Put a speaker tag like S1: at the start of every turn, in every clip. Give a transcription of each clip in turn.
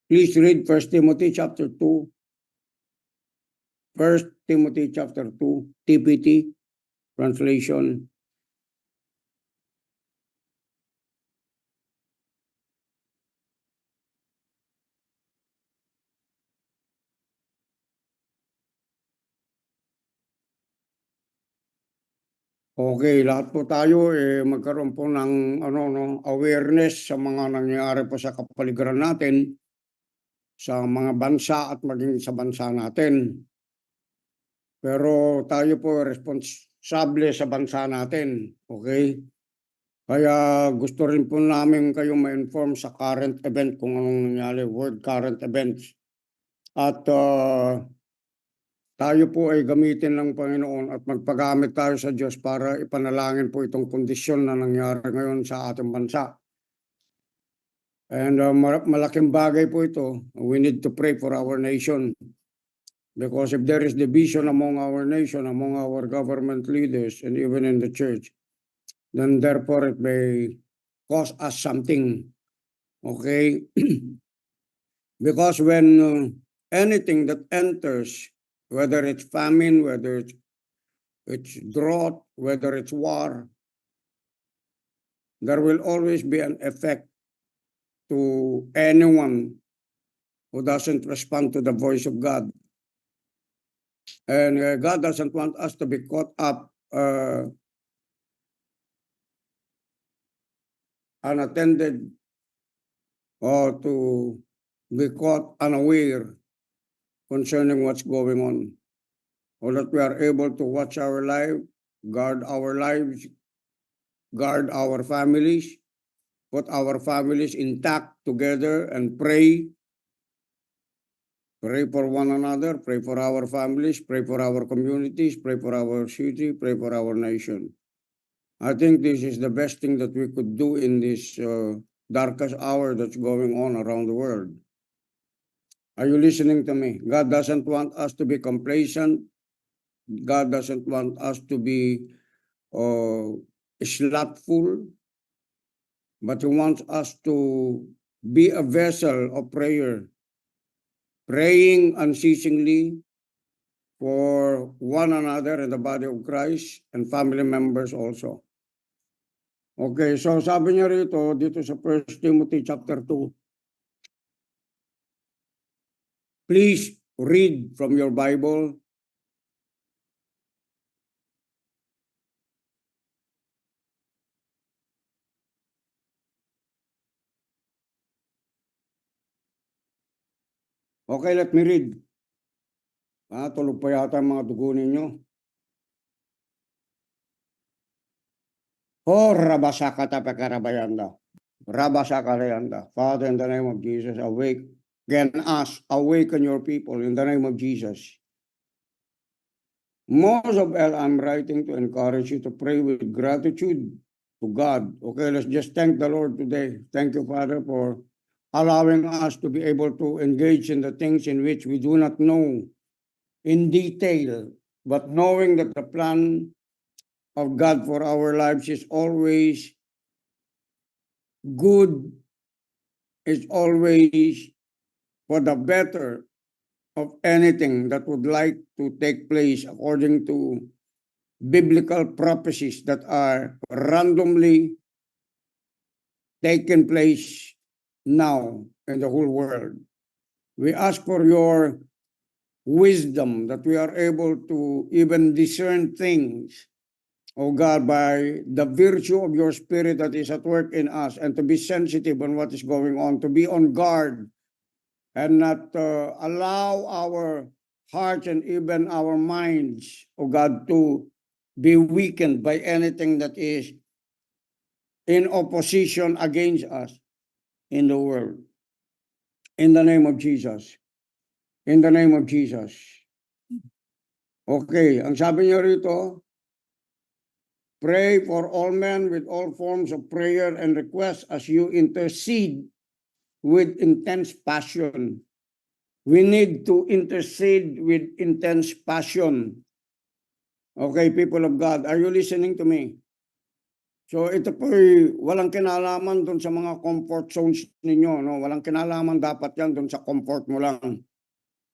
S1: Please read 1 Timothy chapter 2. 1 Timothy chapter 2, TPT translation. Okay, lahat po tayo magkaroon po ng awareness sa mga nangyayari po sa kapaligiran natin, sa mga bansa at maging sa bansa natin. Pero tayo po responsable sa bansa natin, okay? Kaya gusto rin po namin kayong ma-inform sa current event kung anong nangyari, world current events. At tayo po ay gamitin ng Panginoon at magpagamit tayo sa Diyos para ipanalangin po itong kondisyon na nangyari ngayon sa ating bansa. And malaking bagay po ito. We need to pray for our nation. Because if there is division among our nation, among our government leaders, and even in the church, then therefore it may cause us something. Okay? Because when anything that enters, whether it's famine, whether it's drought, whether it's war, there will always be an effect to anyone who doesn't respond to the voice of God. And God doesn't want us to be caught up unattended or to be caught unaware concerning what's going on. Or that we are able to watch our life, guard our lives, guard our families, put our families intact together and pray. Pray for one another, pray for our families, pray for our communities, pray for our city, pray for our nation. I think this is the best thing that we could do in this darkest hour that's going on around the world. Are you listening to me? God doesn't want us to be complacent. God doesn't want us to be slothful, but He wants us to be a vessel of prayer, praying unceasingly for one another in the body of Christ and family members also. Okay, so sabi niya rito, dito sa 1 Timothy chapter 2, please read from your Bible. Okay, let me read. Tulog pa yata ang mga dugo ninyo. Rabasakata pekarabayanda. Rabasakarayanda. Father, in the name of Jesus, awaken your people in the name of Jesus. Most of all, I'm writing to encourage you to pray with gratitude to God. Okay, let's just thank the Lord today. Thank you, Father, for allowing us to be able to engage in the things in which we do not know in detail, but knowing that the plan of God for our lives is always good, is always for the better of anything that would like to take place according to biblical prophecies that are randomly taking place now in the whole world. We ask for your wisdom that we are able to even discern things, oh God, by the virtue of your Spirit that is at work in us, and to be sensitive on what is going on, to be on guard, and not allow our hearts and even our minds, oh God, to be weakened by anything that is in opposition against us in the world. In the name of Jesus. In the name of Jesus. Okay, ang sabi niya rito, pray for all men with all forms of prayer and requests as you intercede with intense passion. We need to intercede with intense passion. Okay, people of God, are you listening to me? So ito po walang kinalaman doon sa mga comfort zones ninyo, no? Walang kinalaman dapat yan doon sa comfort mo lang.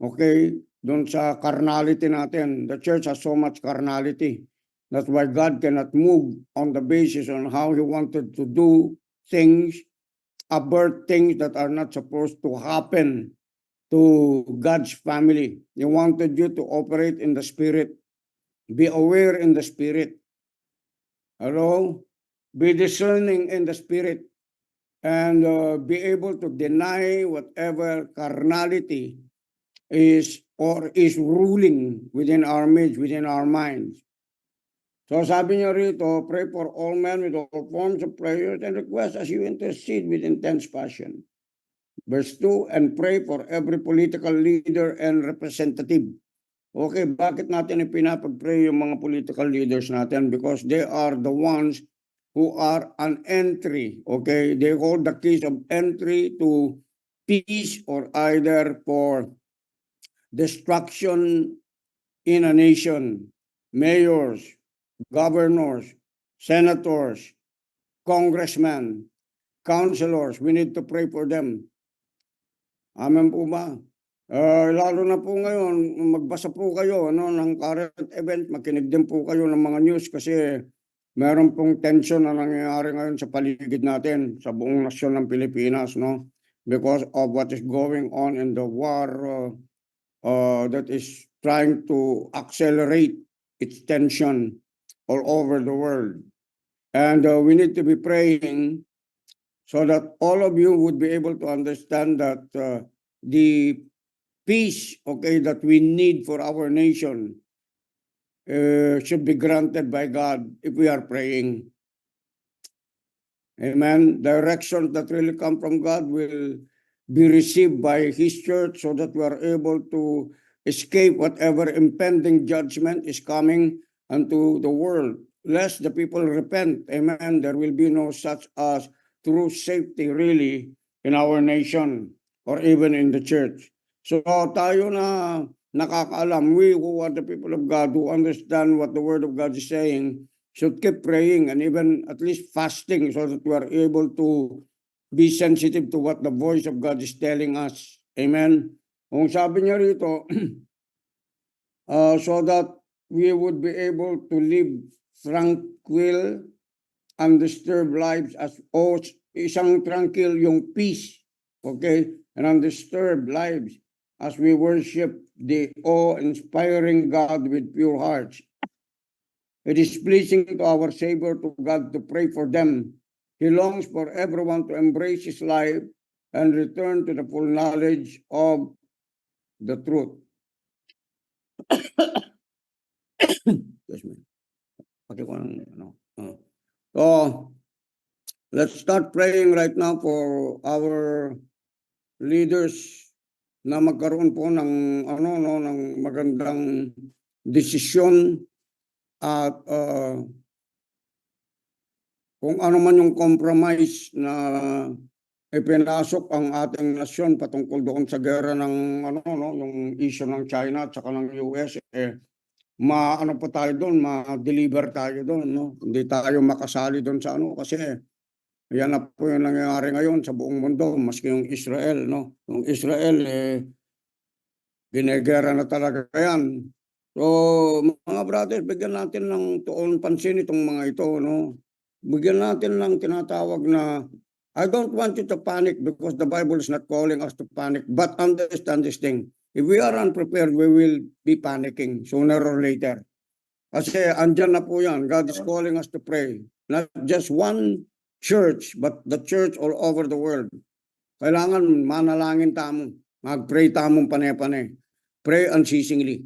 S1: Okay? Doon sa carnality natin. The church has so much carnality. That's why God cannot move on the basis on how He wanted to do things, avert things that are not supposed to happen to God's family. He wanted you to operate in the Spirit. Be aware in the Spirit. Hello? Be discerning in the Spirit. And be able to deny whatever carnality is or is ruling within our midst, within our minds. So sabi niya rito, pray for all men with all forms of prayers and requests as you intercede with intense passion. Verse 2, and pray for every political leader and representative. Okay, bakit natin ipinapag-pray yung mga political leaders natin? Because they are the ones who are an entry, okay? They hold the keys of entry to peace or either for destruction in a nation. Mayors, governors, senators, congressmen, councilors, we need to pray for them. Amen po ba? Lalo na po ngayon, magbasa po kayo ng current event, makinig din po kayo ng mga news kasi meron pong tension na nangyayari ngayon sa paligid natin, sa buong nasyon ng Pilipinas, no? Because of what is going on in the war that is trying to accelerate its tension all over the world. And we need to be praying so that all of you would be able to understand that the peace, okay, that we need for our nation should be granted by God if we are praying. Amen. Directions that really come from God will be received by His church so that we are able to escape whatever impending judgment is coming unto the world. Lest the people repent, amen, there will be no such as true safety really in our nation or even in the church. So tayo na nakakaalam, we who are the people of God who understand what the Word of God is saying, should keep praying and even at least fasting so that we are able to be sensitive to what the voice of God is telling us. Amen. Kung sabi niya rito, so that we would be able to live tranquil, undisturbed lives as isang tranquil yung peace, okay, and undisturbed lives as we worship the awe-inspiring God with pure hearts. It is pleasing to our Savior, to God, to pray for them. He longs for everyone to embrace His life and return to the full knowledge of the truth. Yes, ma'am. So, let's start praying right now for our leaders na magkaroon po ng ng magandang desisyon at kung ano man yung compromise na ipinasok ang ating nasyon patungkol doon sa gera ng yung issue ng China at saka ng US, maano po tayo doon, ma-deliver tayo doon, no? Hindi tayo makasali doon sa kasi yan na po yung nangyayari ngayon sa buong mundo, maski yung Israel, no? Yung Israel, ginegera na talaga yan. So, mga brothers, bigyan natin ng tuon pansin itong mga ito, no? Bigyan natin ng tinatawag na, I don't want you to panic because the Bible is not calling us to panic, but understand this thing. If we are unprepared, we will be panicking sooner or later. Kasi andyan na po yan. God is calling us to pray. Not just one church, but the church all over the world. Kailangan manalangin tamo. Mag-pray tamong pane-pane. Pray unceasingly.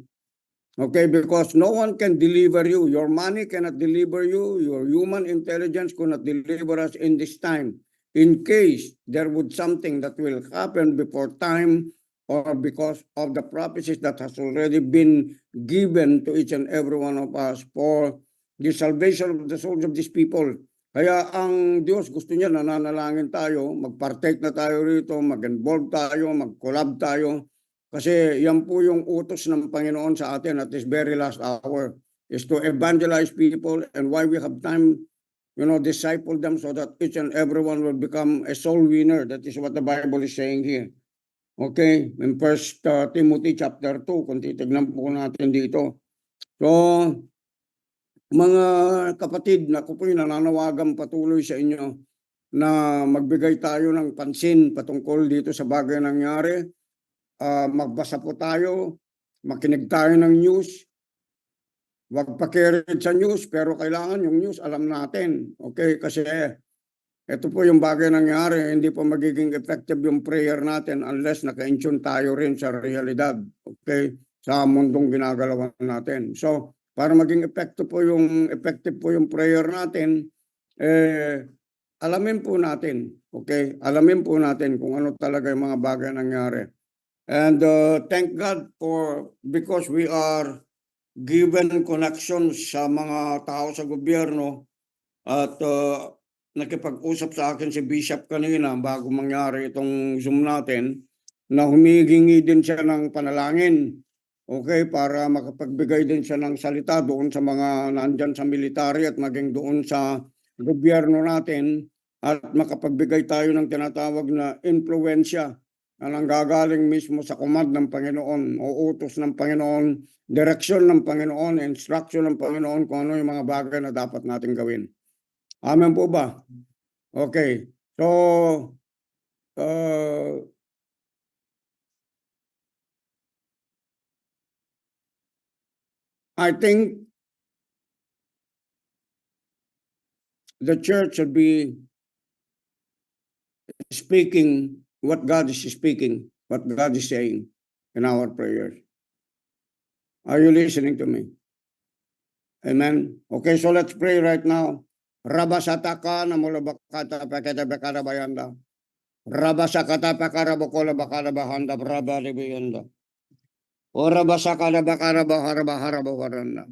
S1: Okay, because no one can deliver you. Your money cannot deliver you. Your human intelligence cannot deliver us in this time. In case there would something that will happen before time or because of the prophecies that has already been given to each and every one of us for the salvation of the souls of these people. Kaya ang Diyos gusto niya, nananalangin tayo, mag-partake na tayo rito, mag-involve tayo, mag-collab tayo. Kasi yan po yung utos ng Panginoon sa atin at this very last hour is to evangelize people, and why we have time disciple them so that each and everyone will become a soul winner. That is what the Bible is saying here. Okay, in 1 Timothy chapter 2, kung titignan po natin dito. So, mga kapatid, ako po'y nananawagan patuloy sa inyo na magbigay tayo ng pansin patungkol dito sa bagay nangyari. Magbasa po tayo, makinig tayo ng news. Huwag pakirid sa news, pero kailangan yung news alam natin. Okay, kasi ito po yung bagay nangyari, hindi po magiging effective yung prayer natin unless naka-intune tayo rin sa realidad. Okay, sa mundong ginagalawan natin. So, para maging effective po yung prayer natin, alamin po natin, okay? Alamin po natin kung ano talaga yung mga bagay nangyari. And thank God because we are given connections sa mga tao sa gobyerno at nakipag-usap sa akin si Bishop kanina bago mangyari itong Zoom natin na humihingi din siya ng panalangin. Okay, para makapagbigay din siya ng salita doon sa mga nandyan sa military at maging doon sa gobyerno natin at makapagbigay tayo ng tinatawag na influensya na nanggagaling mismo sa command ng Panginoon o utos ng Panginoon, direksyon ng Panginoon, instruction ng Panginoon kung ano yung mga bagay na dapat natin gawin. Amen po ba? Okay. So, I think the church should be speaking what God is speaking, what God is saying in our prayers. Are you listening to me? Amen. Okay, so let's pray right now. Rabasataka na mulabakata pakata bakara bayanda. Rabasakata pakara bakola bakara bahanda braba libiyanda. Ora basakala bakara bahara bahara baharanda.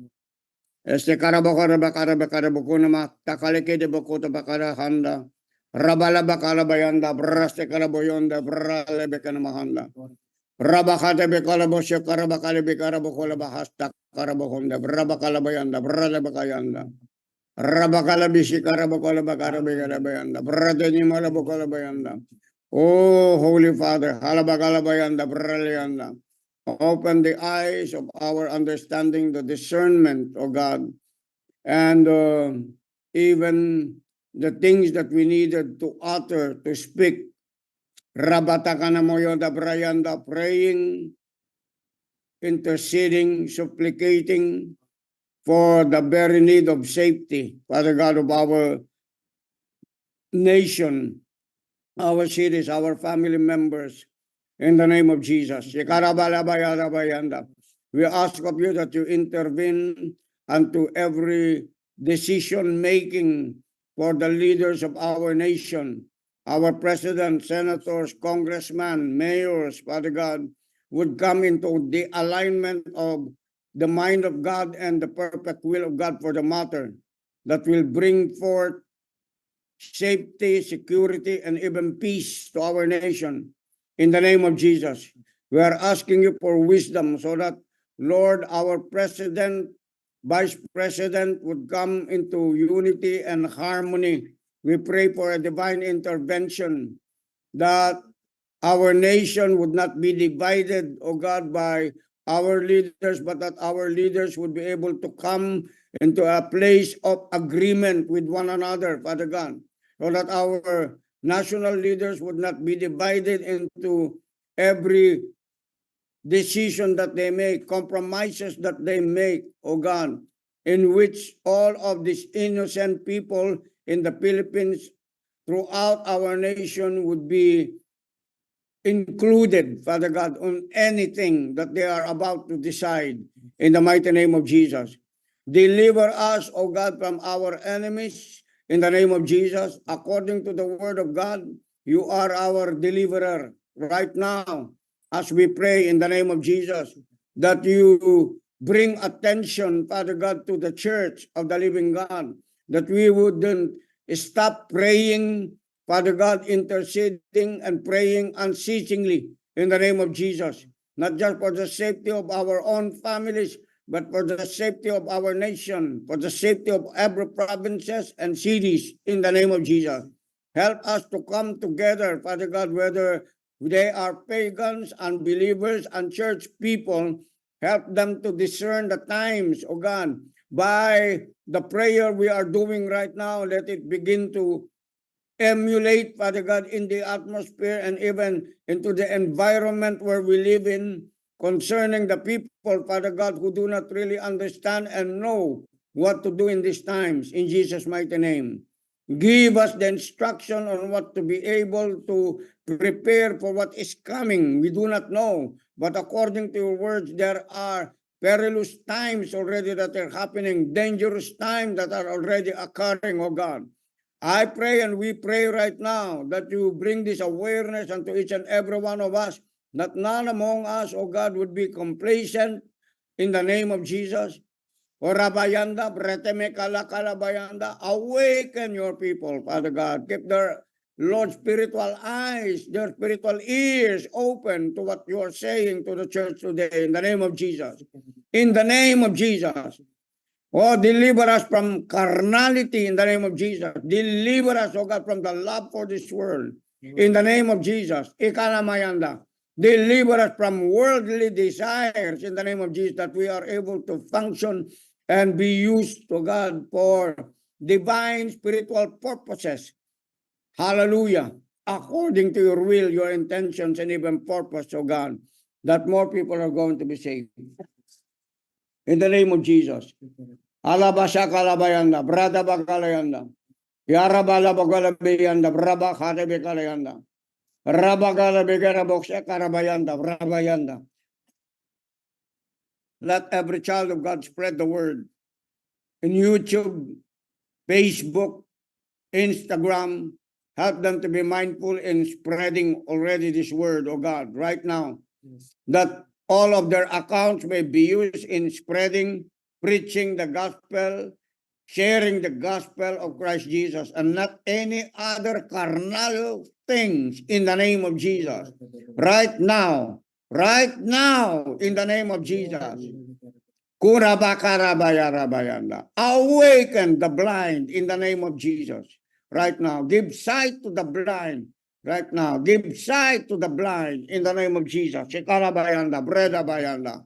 S1: Este karabakara bakara bakara bukuna matakalike de bukuta bakara handa. Rabala bakara bayanda braste karaboyonda brale bekana mahanda. Rabakate bekala bosyo karabakale bekara bukola bahasta karabohonda brabakala bayanda brale bakayanda. Rabakala bisi karabokola bakara bekara bayanda brade ni mala bukola bayanda. Oh Holy Father, halabakala bayanda brale yanda. Open the eyes of our understanding, the discernment, oh God, and even the things that we needed to utter, to speak. Rabatakana moyoda brayanda, praying, interceding, supplicating for the very need of safety, Father God, of our nation, our cities, our family members. In the name of Jesus. We ask of you that you intervene unto every decision making for the leaders of our nation, our president, senators, congressmen, mayors, Father God, would come into the alignment of the mind of God and the perfect will of God for the matter that will bring forth safety, security, and even peace to our nation. In the name of Jesus, we are asking you for wisdom so that, Lord, our president, vice president would come into unity and harmony. We pray for a divine intervention that our nation would not be divided, O God, by our leaders, but that our leaders would be able to come into a place of agreement with one another, Father God, so that our national leaders would not be divided into every decision that they make, compromises that they make, oh God, in which all of these innocent people in the Philippines throughout our nation would be included, Father God, on anything that they are about to decide in the mighty name of Jesus. Deliver us, O God, from our enemies in the name of Jesus. According to the word of God, you are our deliverer right now as we pray in the name of Jesus, that you bring attention, Father God, to the church of the living God, that we wouldn't stop praying, Father God, interceding and praying unceasingly in the name of Jesus, not just for the safety of our own families, but for the safety of our nation, for the safety of every provinces and cities, in the name of Jesus. Help us to come together, Father God, whether they are pagans, unbelievers, unchurched people. Help them to discern the times, oh God, by the prayer we are doing right now. Let it begin to emulate, Father God, in the atmosphere and even into the environment where we live in, concerning the people, Father God, who do not really understand and know what to do in these times. In Jesus' mighty name. Give us the instruction on what to be able to prepare for what is coming. We do not know. But according to your words, there are perilous times already that are happening, dangerous times that are already occurring, oh God. I pray and we pray right now that you bring this awareness unto each and every one of us, that none among us, oh God, would be complacent in the name of Jesus. O Rabayanda, Breteme Kalakalabayanda, awaken your people, Father God. Keep their, Lord, spiritual eyes, their spiritual ears open to what you are saying to the church today, in the name of Jesus. In the name of Jesus. Oh, deliver us from carnality in the name of Jesus. Deliver us, oh God, from the love for this world. In the name of Jesus. Ikalamayanda. Deliver us from worldly desires in the name of Jesus, that we are able to function and be used to God for divine spiritual purposes. Hallelujah. According to your will, your intentions, and even purpose, oh God, that more people are going to be saved. In the name of Jesus. Alabasha kalabayanda, brada bakalayanda. Yarabala bagalabayanda, braba kharebe kalayanda. Rabagala begara boksha karabayanda, brabayanda. Let every child of God spread the word. In YouTube, Facebook, Instagram, help them to be mindful in spreading already this word, oh God, right now. That all of their accounts may be used in spreading, preaching the gospel, sharing the gospel of Christ Jesus, and not any other carnal things, in the name of Jesus. Right now, in the name of Jesus. Awaken the blind in the name of Jesus. Right now, give sight to the blind. Right now, give sight to the blind in the name of Jesus. Shikarabayanda, Breda Bayanda.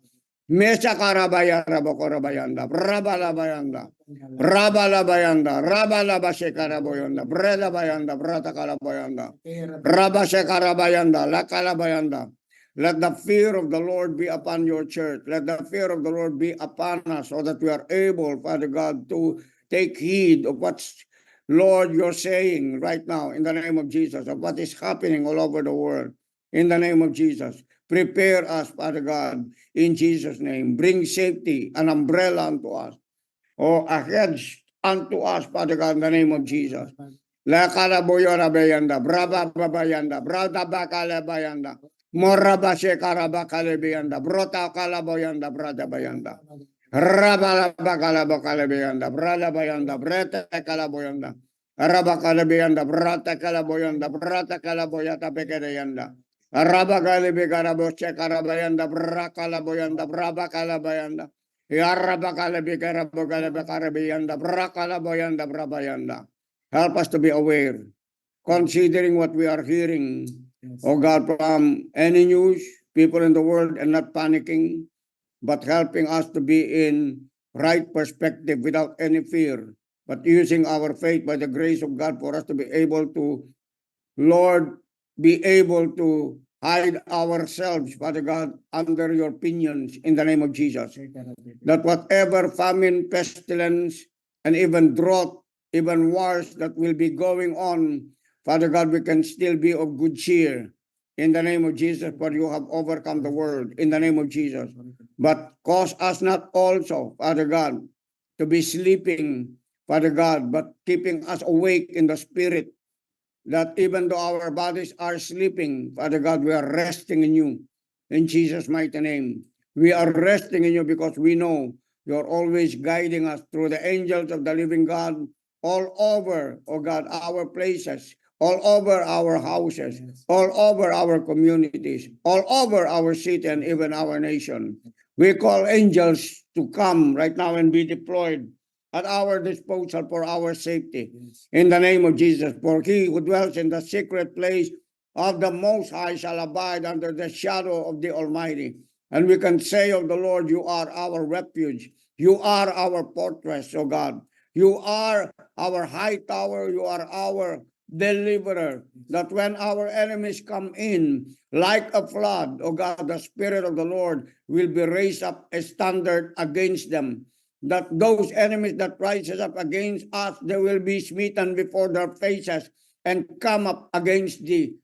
S1: Mesa Karabayara Bokorabayanda, Brabalabayanda, Brabalabayanda, Rabalabashekaraboyanda, Breda Bayanda, Brata Kalabayanda, Rabashekarabayanda, Lakalabayanda. Let the fear of the Lord be upon your church. Let the fear of the Lord be upon us, so that we are able, Father God, to take heed of what's, Lord, you're saying right now in the name of Jesus, of what is happening all over the world. In the name of Jesus. Prepare us, Father God, in Jesus' name. Bring safety, an umbrella unto us, or a hedge unto us, Father God, in the name of Jesus. La kalaboyora bayanda, braba babayanda, brada bakala bayanda, moraba shekara bakale bayanda, brota kalaboyanda, brada bayanda, rabala bakala bakale bayanda, brada bayanda, breta kalaboyanda, rabakala bayanda, brata kalaboyanda, brata kalaboyata pekereyanda, rabakale begara boche karabayanda, brakala boyanda, brabakala bayanda. Help us to be aware, considering what we are hearing, oh God, from any news, people in the world, and not panicking, but helping us to be in right perspective without any fear, but using our faith by the grace of God for us to be able to, Lord, be able to hide ourselves, Father God, under your pinions in the name of Jesus. That whatever famine, pestilence, and even drought, even wars that will be going on, Father God, we can still be of good cheer in the name of Jesus, for you have overcome the world in the name of Jesus. But cause us not also, Father God, to be sleeping, Father God, but keeping us awake in the spirit, that even though our bodies are sleeping, Father God, we are resting in you. In Jesus' mighty name. We are resting in you because we know you're always guiding us through the angels of the living God all over, oh God, our places, all over our houses, all over our communities, all over our city and even our nation. We call angels to come right now and be deployed at our disposal for our safety. In the name of Jesus, for he who dwells in the secret place of the Most High shall abide under the shadow of the Almighty. And we can say of the Lord, you are our refuge. You are our fortress, O God. You are our high tower. You are our deliverer. That when our enemies come in like a flood, O God, the Spirit of the Lord will be raised up a standard against them. That those enemies that rises up against us, they will be smitten before their faces and come up against thee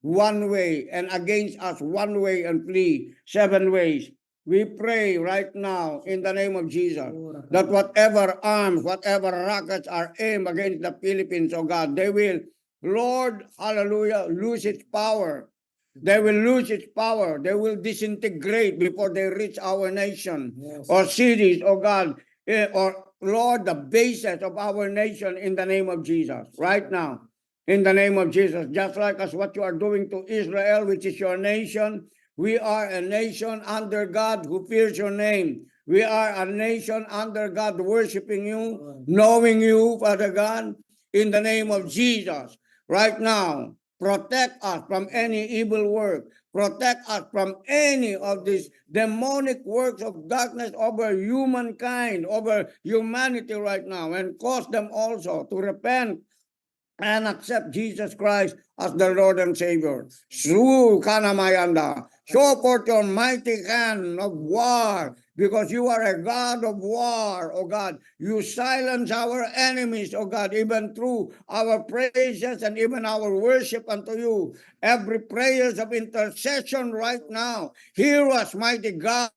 S1: one way, and against us one way, and flee 7 ways. We pray right now in the name of Jesus that whatever arms, whatever rockets are aimed against the Philippines, oh God, they will, Lord, hallelujah, lose its power. They will lose its power. They will disintegrate before they reach our nation or cities, oh God, or Lord, the basis of our nation in the name of Jesus right now. In the name of Jesus, just like as what you are doing to Israel, which is your nation, we are a nation under God who fears your name. We are a nation under God worshiping you, knowing you, Father God, in the name of Jesus. Right now, protect us from any evil work. Protect us from any of these demonic works of darkness over humankind, over humanity right now, and cause them also to repent and accept Jesus Christ as the Lord and Savior. Through Kanamayanda, show forth your mighty hand of war, because you are a God of war, oh God. You silence our enemies, oh God, even through our praises and even our worship unto you. Every prayers of intercession right now, hear us, mighty God,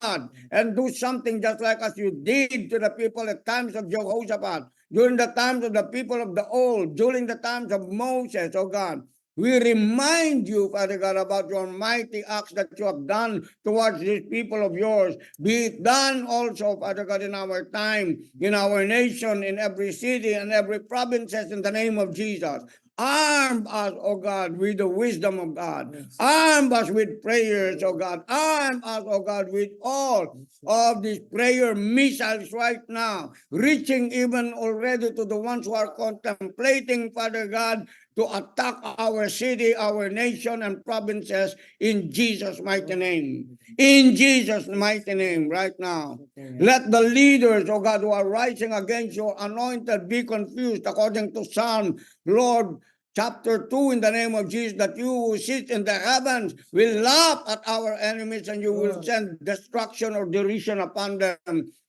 S1: and do something just like as you did to the people at times of Jehoshaphat, during the times of the people of the old, during the times of Moses, oh God. We remind you, Father God, about your mighty acts that you have done towards these people of yours. Be it done also, Father God, in our time, in our nation, in every city and every provinces, in the name of Jesus. Arm us, oh God, with the wisdom of God. Arm us with prayers, oh God. Arm us, oh God, with all of these prayer missiles right now, reaching even already to the ones who are contemplating, Father God, to attack our city, our nation, and provinces in Jesus' mighty name. In Jesus' mighty name, right now. Let the leaders, oh God, who are rising against your anointed be confused according to Psalm, Lord, chapter 2, in the name of Jesus, that you who sit in the heavens will laugh at our enemies, and you will send destruction or derision upon them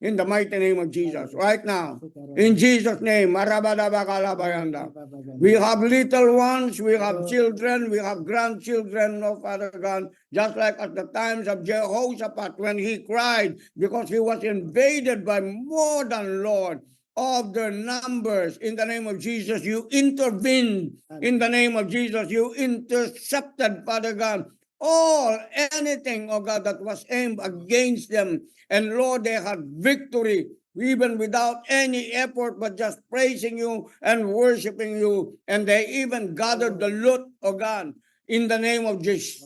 S1: in the mighty name of Jesus. Right now, in Jesus' name, we have little ones, we have children, we have grandchildren, no Father God, just like at the times of Jehoshaphat when he cried because he was invaded by more than Lord of their numbers. In the name of Jesus, you intervened. In the name of Jesus, you intercepted, Father God, all anything, oh God, that was aimed against them. And Lord, they had victory, even without any effort, but just praising you and worshiping you. And they even gathered the loot, oh God, in the name of Jesus.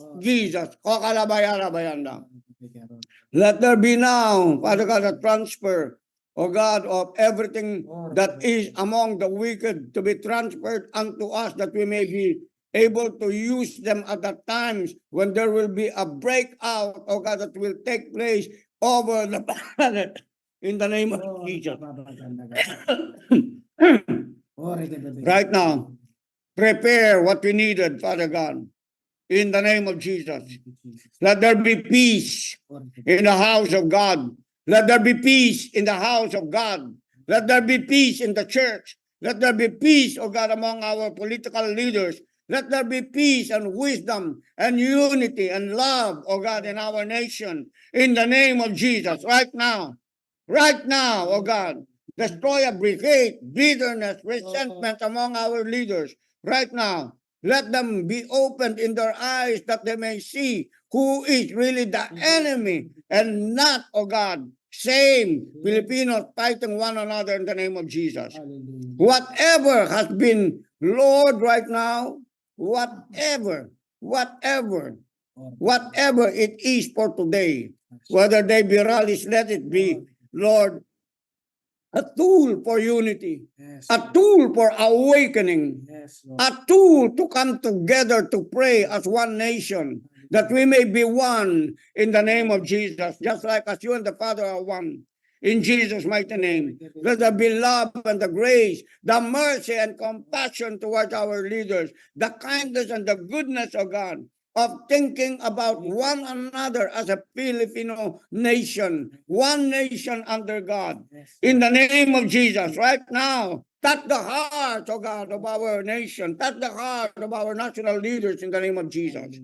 S1: Let there be now, Father God, a transfer, O God, of everything that is among the wicked to be transferred unto us, that we may be able to use them at the times when there will be a breakout, O God, that will take place over the planet in the name of Jesus. Right now, prepare what we needed, Father God, in the name of Jesus. Let there be peace in the house of God. Let there be peace in the house of God. Let there be peace in the church. Let there be peace, oh God, among our political leaders. Let there be peace and wisdom and unity and love, oh God, in our nation. In the name of Jesus, right now, oh God, destroy every hate, bitterness, resentment among our leaders. Right now, let them be opened in their eyes that they may see who is really the enemy and not, oh God, same Filipinos fighting one another in the name of Jesus. Whatever has been, Lord, right now, whatever it is for today, whether they be rallies, let it be, Lord, a tool for unity,
S2: Yes.
S1: a tool for awakening,
S2: Yes, Lord.
S1: a tool to come together to pray as one nation, that we may be one in the name of Jesus, just like as you and the Father are one. In Jesus' mighty name, let there be love and the grace, the mercy and compassion towards our leaders, the kindness and the goodness of God, of thinking about one another as a Filipino nation, one nation under God.
S2: Yes,
S1: In the name of Jesus, right now, touch the heart, oh God, of our nation, touch the heart of our national leaders in the name of Jesus.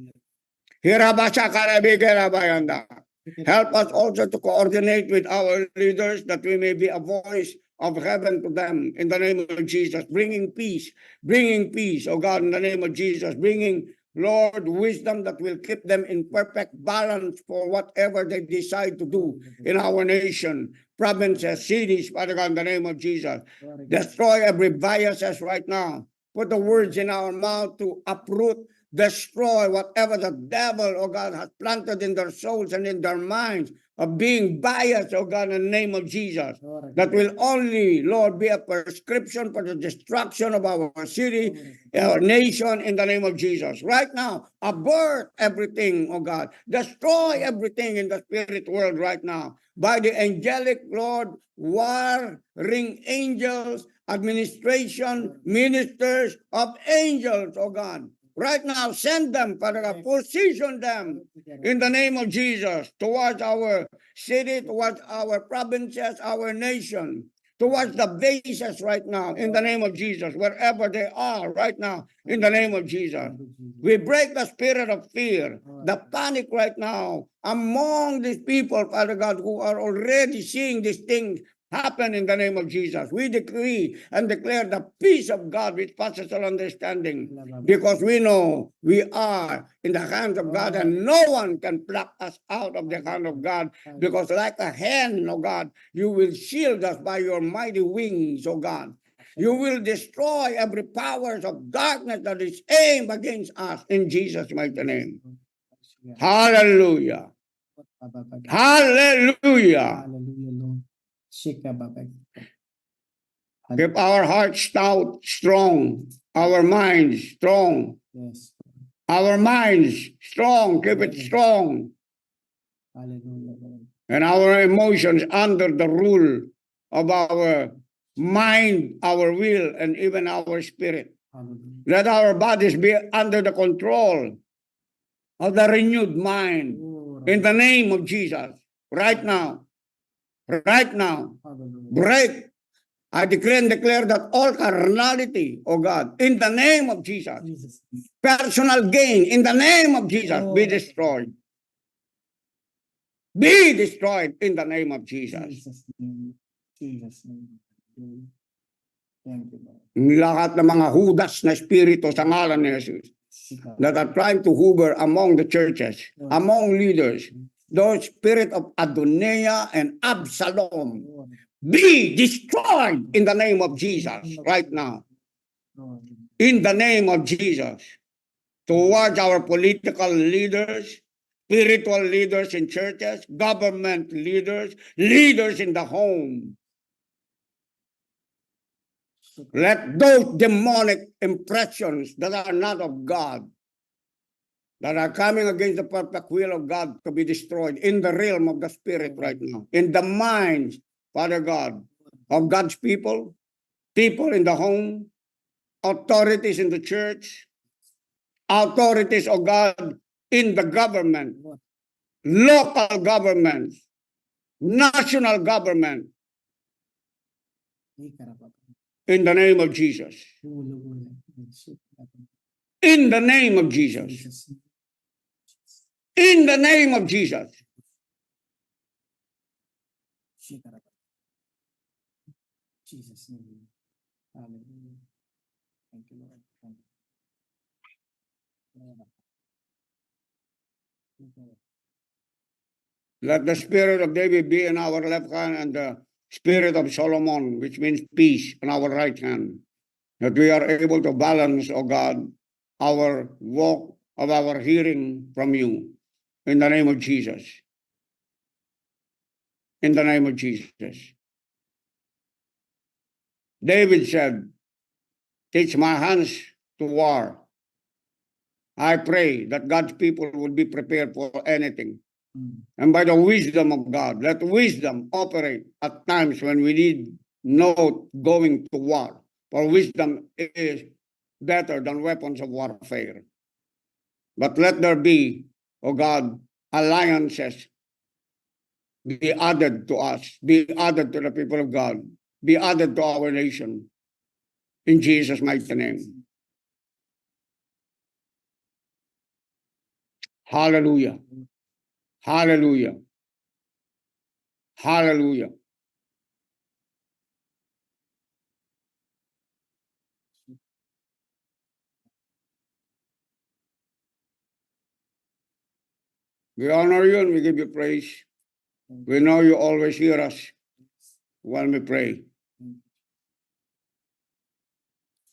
S1: Help us also to coordinate with our leaders that we may be a voice of heaven to them in the name of Jesus, bringing peace, oh God, in the name of Jesus, bringing, Lord, wisdom that will keep them in perfect balance for whatever they decide to do in our nation, provinces, cities, Father God, in the name of Jesus. Destroy every biases right now. Put the words in our mouth to uproot, destroy whatever the devil, oh God, has planted in their souls and in their minds of being biased, oh God, in the name of Jesus. That will only, Lord, be a prescription for the destruction of our city, our nation, in the name of Jesus. Right now, abort everything, oh God. Destroy everything in the spirit world right now. By the angelic, Lord, warring angels, administration, ministers of angels, oh God. Right now, send them, Father God, position them in the name of Jesus towards our city, towards our provinces, our nation, towards the bases right now, in the name of Jesus, wherever they are right now, in the name of Jesus. We break the spirit of fear, the panic right now among these people, Father God, who are already seeing these things happen in the name of Jesus. We decree and declare the peace of God which passes all understanding, because we know we are in the hands of God and no one can pluck us out of the hand of God, because like a hen, oh God, you will shield us by your mighty wings, oh God. You will destroy every powers of darkness that is aimed against us in Jesus' mighty name. Hallelujah. Hallelujah.
S2: Hallelujah, Lord. Shika Baba.
S1: Keep our hearts stout, strong, our minds strong,
S2: Yes.
S1: our minds strong, keep it strong,
S2: Hallelujah, Lord.
S1: and our emotions under the rule of our mind, our will, and even our spirit.
S2: Hallelujah.
S1: Let our bodies be under the control of the renewed mind in the name of Jesus. Right now,
S2: Hallelujah.
S1: break. I declare and declare that all carnality, oh God, in the name of Jesus,
S2: Jesus.
S1: personal gain, in the name of Jesus, be destroyed. Be destroyed in the name of Jesus.
S2: Jesus' name. Jesus' name. Thank you, Lord.
S1: Lahat ng mga hudas na espiritu sa ngalan ni Jesus
S2: Shika.
S1: that are trying to hover among the churches, among leaders, those spirit of Adonaiah and Absalom, be destroyed in the name of Jesus right now. In the name of Jesus. Towards our political leaders, spiritual leaders in churches, government leaders, leaders in the home. Let those demonic impressions that are not of God, that are coming against the perfect will of God, to be destroyed in the realm of the spirit right now, in the minds, Father God, of God's people, people in the home, authorities in the church, authorities of God in the government, local governments, national government, in the name of Jesus. In the name of Jesus. In the name of Jesus.
S2: Jesus' name. Hallelujah. Thank you, Lord. Thank you.
S1: Let the spirit of David be in our left hand and the spirit of Solomon, which means peace, in our right hand. That we are able to balance, oh God, our walk of our hearing from you. In the name of Jesus. in the name of Jesus. David said, teach my hands to war. I pray that God's people will be prepared for anything. And by the wisdom of God, let wisdom operate at times when we need no going to war. For wisdom is better than weapons of warfare. But let there be, oh God, alliances be added to us, be added to the people of God, be added to our nation. In Jesus' mighty name. Hallelujah. Hallelujah. Hallelujah. We honor you and we give you praise. We know you always hear us when we pray.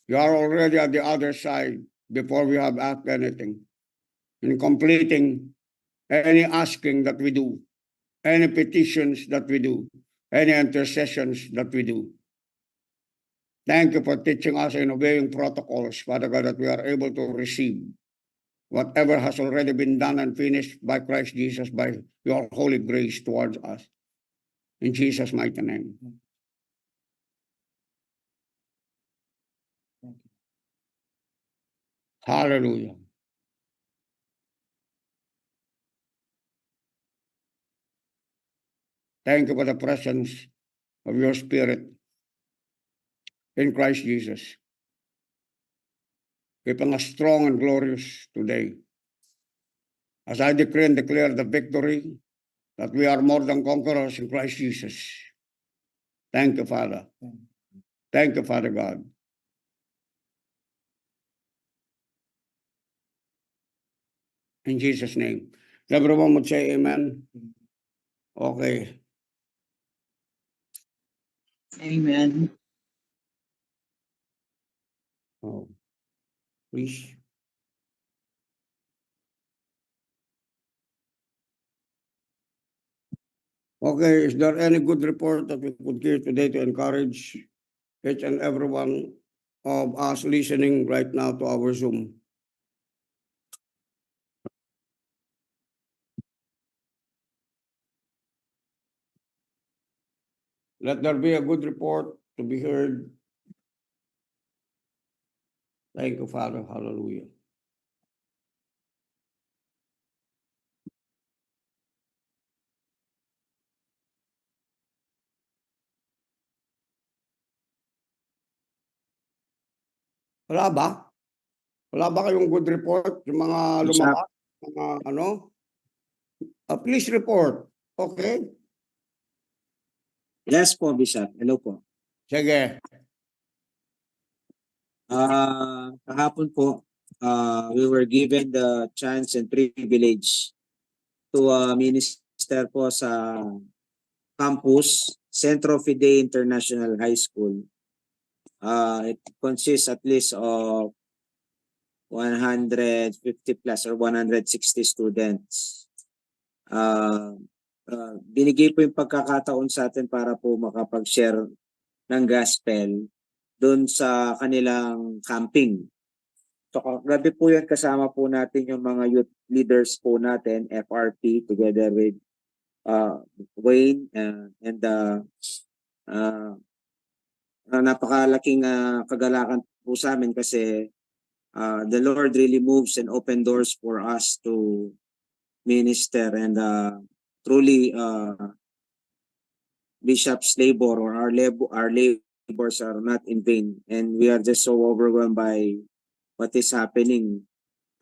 S1: You are already at the other side before we have asked anything. In completing any asking that we do, any petitions that we do, any intercessions that we do. Thank you for teaching us and obeying protocols, Father God, that we are able to receive whatever has already been done and finished by Christ Jesus, by your holy grace towards us. In Jesus' mighty name. Hallelujah. Thank you for the presence of your Spirit in Christ Jesus. Keeping us strong and glorious today. As I decree and declare the victory that we are more than conquerors in Christ Jesus. Thank you, Father. Thank you, Father God. In Jesus' name. Everyone would say amen. Okay.
S3: Amen.
S1: Oh, please. Okay, is there any good report that we could give today to encourage each and every one of us listening right now to our Zoom? Let there be a good report to be heard. Thank you, Father. Hallelujah. Wala ba? Wala ba kayong good report? Yung mga lumabas? Mga ano? Please report. Okay?
S3: Yes po, Bishop. Hello po.
S1: Sige.
S3: Kahapon po, we were given the chance and privilege to minister po sa campus, Centro Fide International High School. It consists at least of 150 plus or 160 students. Binigay po yung pagkakataon sa atin para po makapag-share ng gospel doon sa kanilang camping. So gabi po yan, kasama po natin yung mga youth leaders po natin, FRP, together with Wayne and napakalaking kagalakan po sa amin kasi the Lord really moves and open doors for us to minister and truly Bishop's labor or our labors are not in vain, and we are just so overwhelmed by what is happening.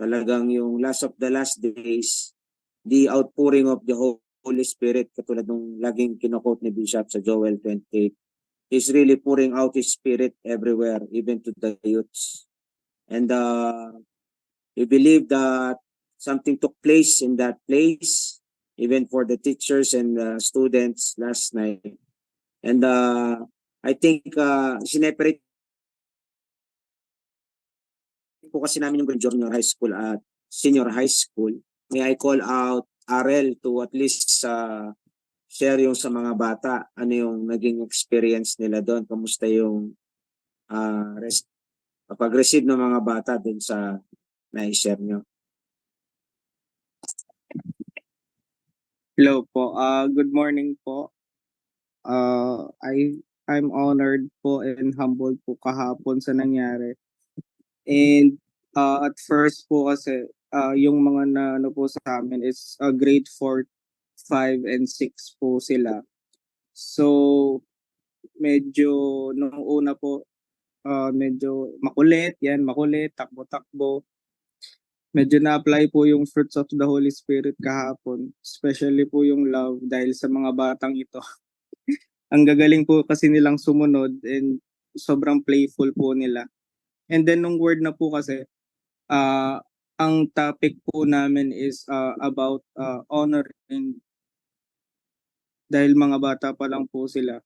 S3: Talagang yung last of the last days, the outpouring of the Holy Spirit, katulad nung laging kinokot ni Bishop sa Joel 28, is really pouring out His Spirit everywhere, even to the youths. And we believe that something took place in that place, even for the teachers and students last night. And I think sineperate po kasi namin yung junior high school at senior high school. May I call out RL to at least share yung sa mga bata, ano yung naging experience nila doon, kamusta yung pag-receive ng mga bata doon sa na-share nyo.
S4: Hello po. Good morning po. I'm honored po and humbled po kahapon sa nangyari. And at first po kasi yung mga na ano po sa amin is grade 4, 5 and 6 po sila. So medyo nung una po medyo makulit, takbo-takbo. Medyo na-apply po yung fruits of the Holy Spirit kahapon, especially po yung love dahil sa mga batang ito. Ang gagaling po kasi nilang sumunod and sobrang playful po nila. And then nung word na po kasi, ang topic po namin is about honoring dahil mga bata pa lang po sila.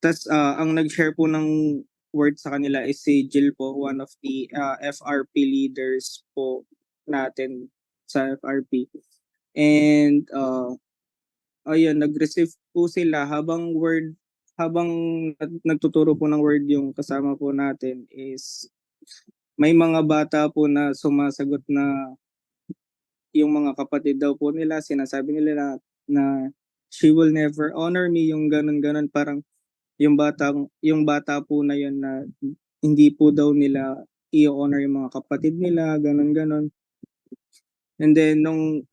S4: Tas ang nag-share po ng word sa kanila is si Jill po, one of the FRP leaders po natin sa FRP. And ayun, nag-receive po sila habang nagtuturo po ng word yung kasama po natin is may mga bata po na sumasagot na yung mga kapatid daw po nila, sinasabi nila na she will never honor me, yung ganun-ganun, parang yung bata po na yun na hindi po daw nila i-honor yung mga kapatid nila, ganun-ganun. And then nung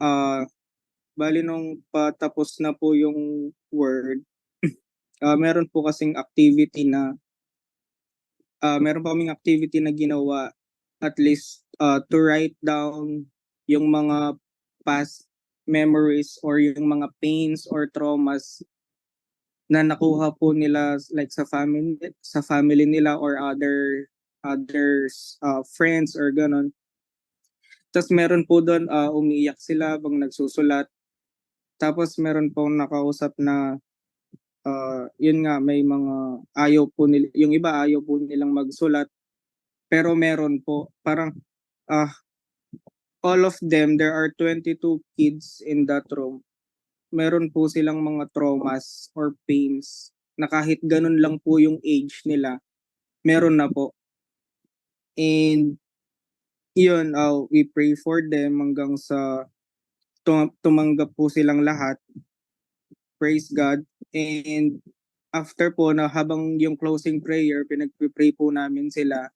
S4: bali nung patapos na po yung word, meron po kaming activity na ginawa, at least to write down yung mga past memories or yung mga pains or traumas na nakuha po nila like sa family nila or others friends or ganon. Tapos meron po doon umiiyak sila bang nagsusulat. Tapos meron po nakausap na yun nga, may mga yung iba ayaw po nilang magsulat. Pero meron po parang all of them, there are 22 kids in that room. Meron po silang mga traumas or pains na kahit ganun lang po yung age nila, meron na po. And yun, we pray for them hanggang sa tumanggap po silang lahat. Praise God. And after po na habang yung closing prayer, pinagpipray po namin sila.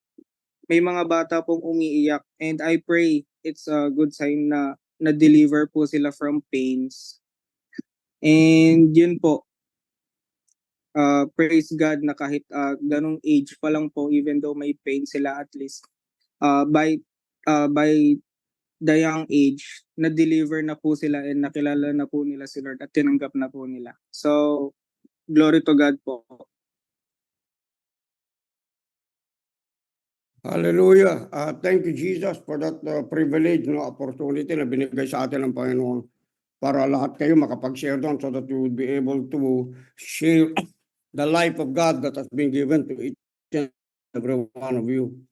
S4: May mga bata pong umiiyak and I pray it's a good sign na na-deliver po sila from pains. And yun po, praise God na kahit ganong age pa lang po, even though may pain sila, at least by the young age, na-deliver na po sila and nakilala na po nila si Lord at tinanggap na po nila. So, glory to God po.
S1: Hallelujah. Thank you, Jesus, for that privilege, no, opportunity na binigay sa atin ng Panginoon para lahat kayo makapag-share doon so that you would be able to share the life of God that has been given to each and every one of you.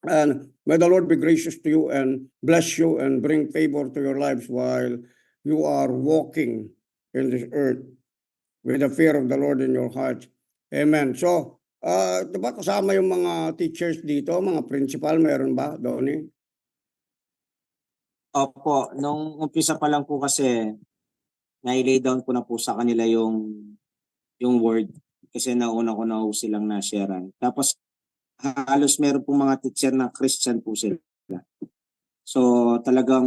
S1: And may the Lord be gracious to you and bless you and bring favor to your lives while you are walking in this earth with the fear of the Lord in your hearts. Amen. So, diba kasama yung mga teachers dito, mga principal, meron ba, Donnie?
S3: Opo, nung umpisa pa lang po kasi na-lay down ko na po sa kanila yung word kasi nauna ko na po silang na-sharean. Tapos halos meron po mga teacher na Christian po sila. So talagang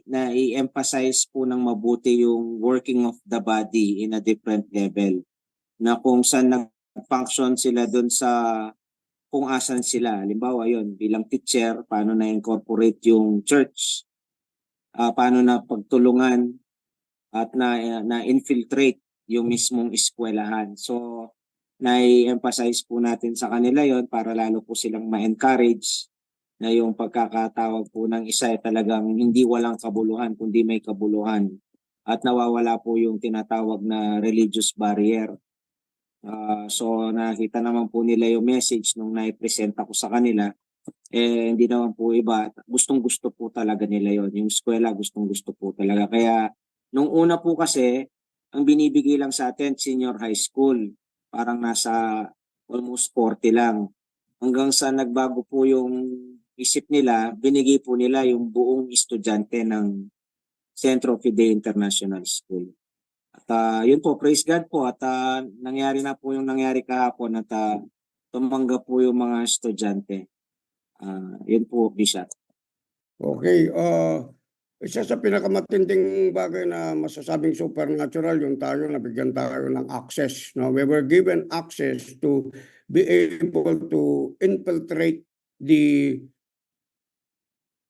S3: na-emphasize po ng mabuti yung working of the body in a different level. Na kung saan nag-function sila doon sa kung asan sila. Halimbawa yun, bilang teacher, paano na-incorporate yung church, paano na pagtulungan at na-infiltrate yung mismong eskwelahan. So, na-emphasize po natin sa kanila yon para lalo po silang ma-encourage na yung pagkakatawag po ng isa ay talagang hindi walang kabuluhan, kundi may kabuluhan. At nawawala po yung tinatawag na religious barrier. So nakita naman po nila yung message nung nai-present ako sa kanila Eh, hindi naman po iba. Gustong-gusto po talaga nila yon. Yung eskwela, gustong-gusto po talaga. Kaya, nung una po kasi, ang binibigay lang sa atin, senior high school. Parang nasa almost 40 lang. Hanggang sa nagbago po yung isip nila, binigay po nila yung buong estudyante ng Centro Fide International School. At yun po, praise God po. At nangyari na po yung nangyari kahapon at tumanggap po yung mga estudyante. Yun po, Bishop.
S1: Okay, isa sa pinakamatinding bagay na masasabing supernatural yung tayo, nabigyan tayo ng access. No? We were given access to be able to infiltrate the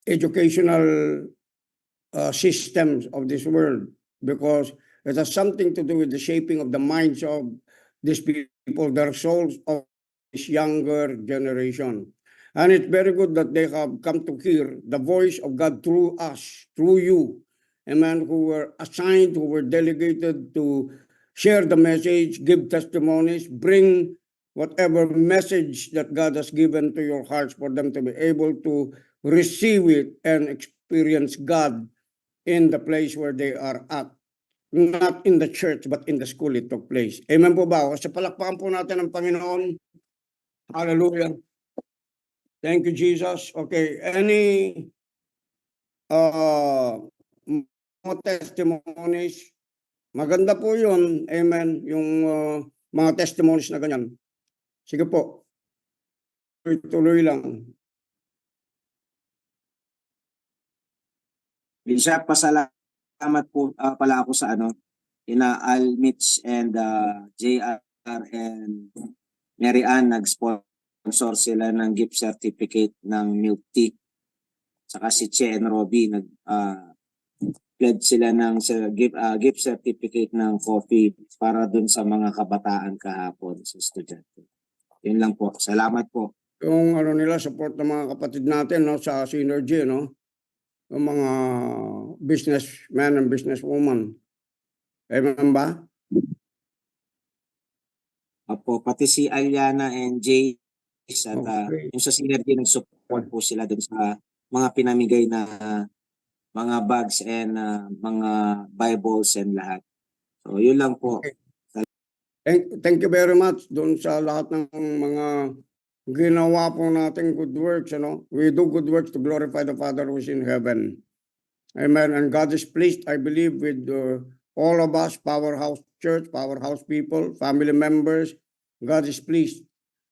S1: educational systems of this world because it has something to do with the shaping of the minds of these people, their souls of this younger generation. And it's very good that they have come to hear the voice of God through us, through you, amen, who were assigned, who were delegated to share the message, give testimonies, bring whatever message that God has given to your hearts for them to be able to receive it and experience God in the place where they are at. Not in the church, but in the school it took place. Amen po ba? Sa palakpakan po natin ang Panginoon. Hallelujah. Thank you, Jesus. Okay, any more testimonies? Maganda po yun. Amen. Yung mga testimonies na ganyan. Sige po. Tuloy lang.
S3: Bishop, pasalamat po pala ako sa ina Al Mitch and JR and Mary Ann, nag-sponsor sila ng gift certificate ng milk tea. Saka si Che and Robbie pledge sila ng gift certificate ng coffee para dun sa mga kabataan kahapon sa estudyante. Yun lang po. Salamat po.
S1: Yung nila, support ng mga kapatid natin no, sa Synergy, no? Yung mga businessman and businesswoman. Amen ba?
S3: Apo, pati si Aliana and Jay at
S1: Okay.
S3: yung sa Synergy, nag-support po sila dun sa mga pinamigay na mga bags and mga Bibles and lahat. So, yun lang po.
S1: Okay. Thank you very much doon sa lahat ng mga ginawa po nating good works. We do good works to glorify the Father who is in heaven. Amen. And God is pleased, I believe, with all of us, Powerhouse Church, Powerhouse people, family members. God is pleased.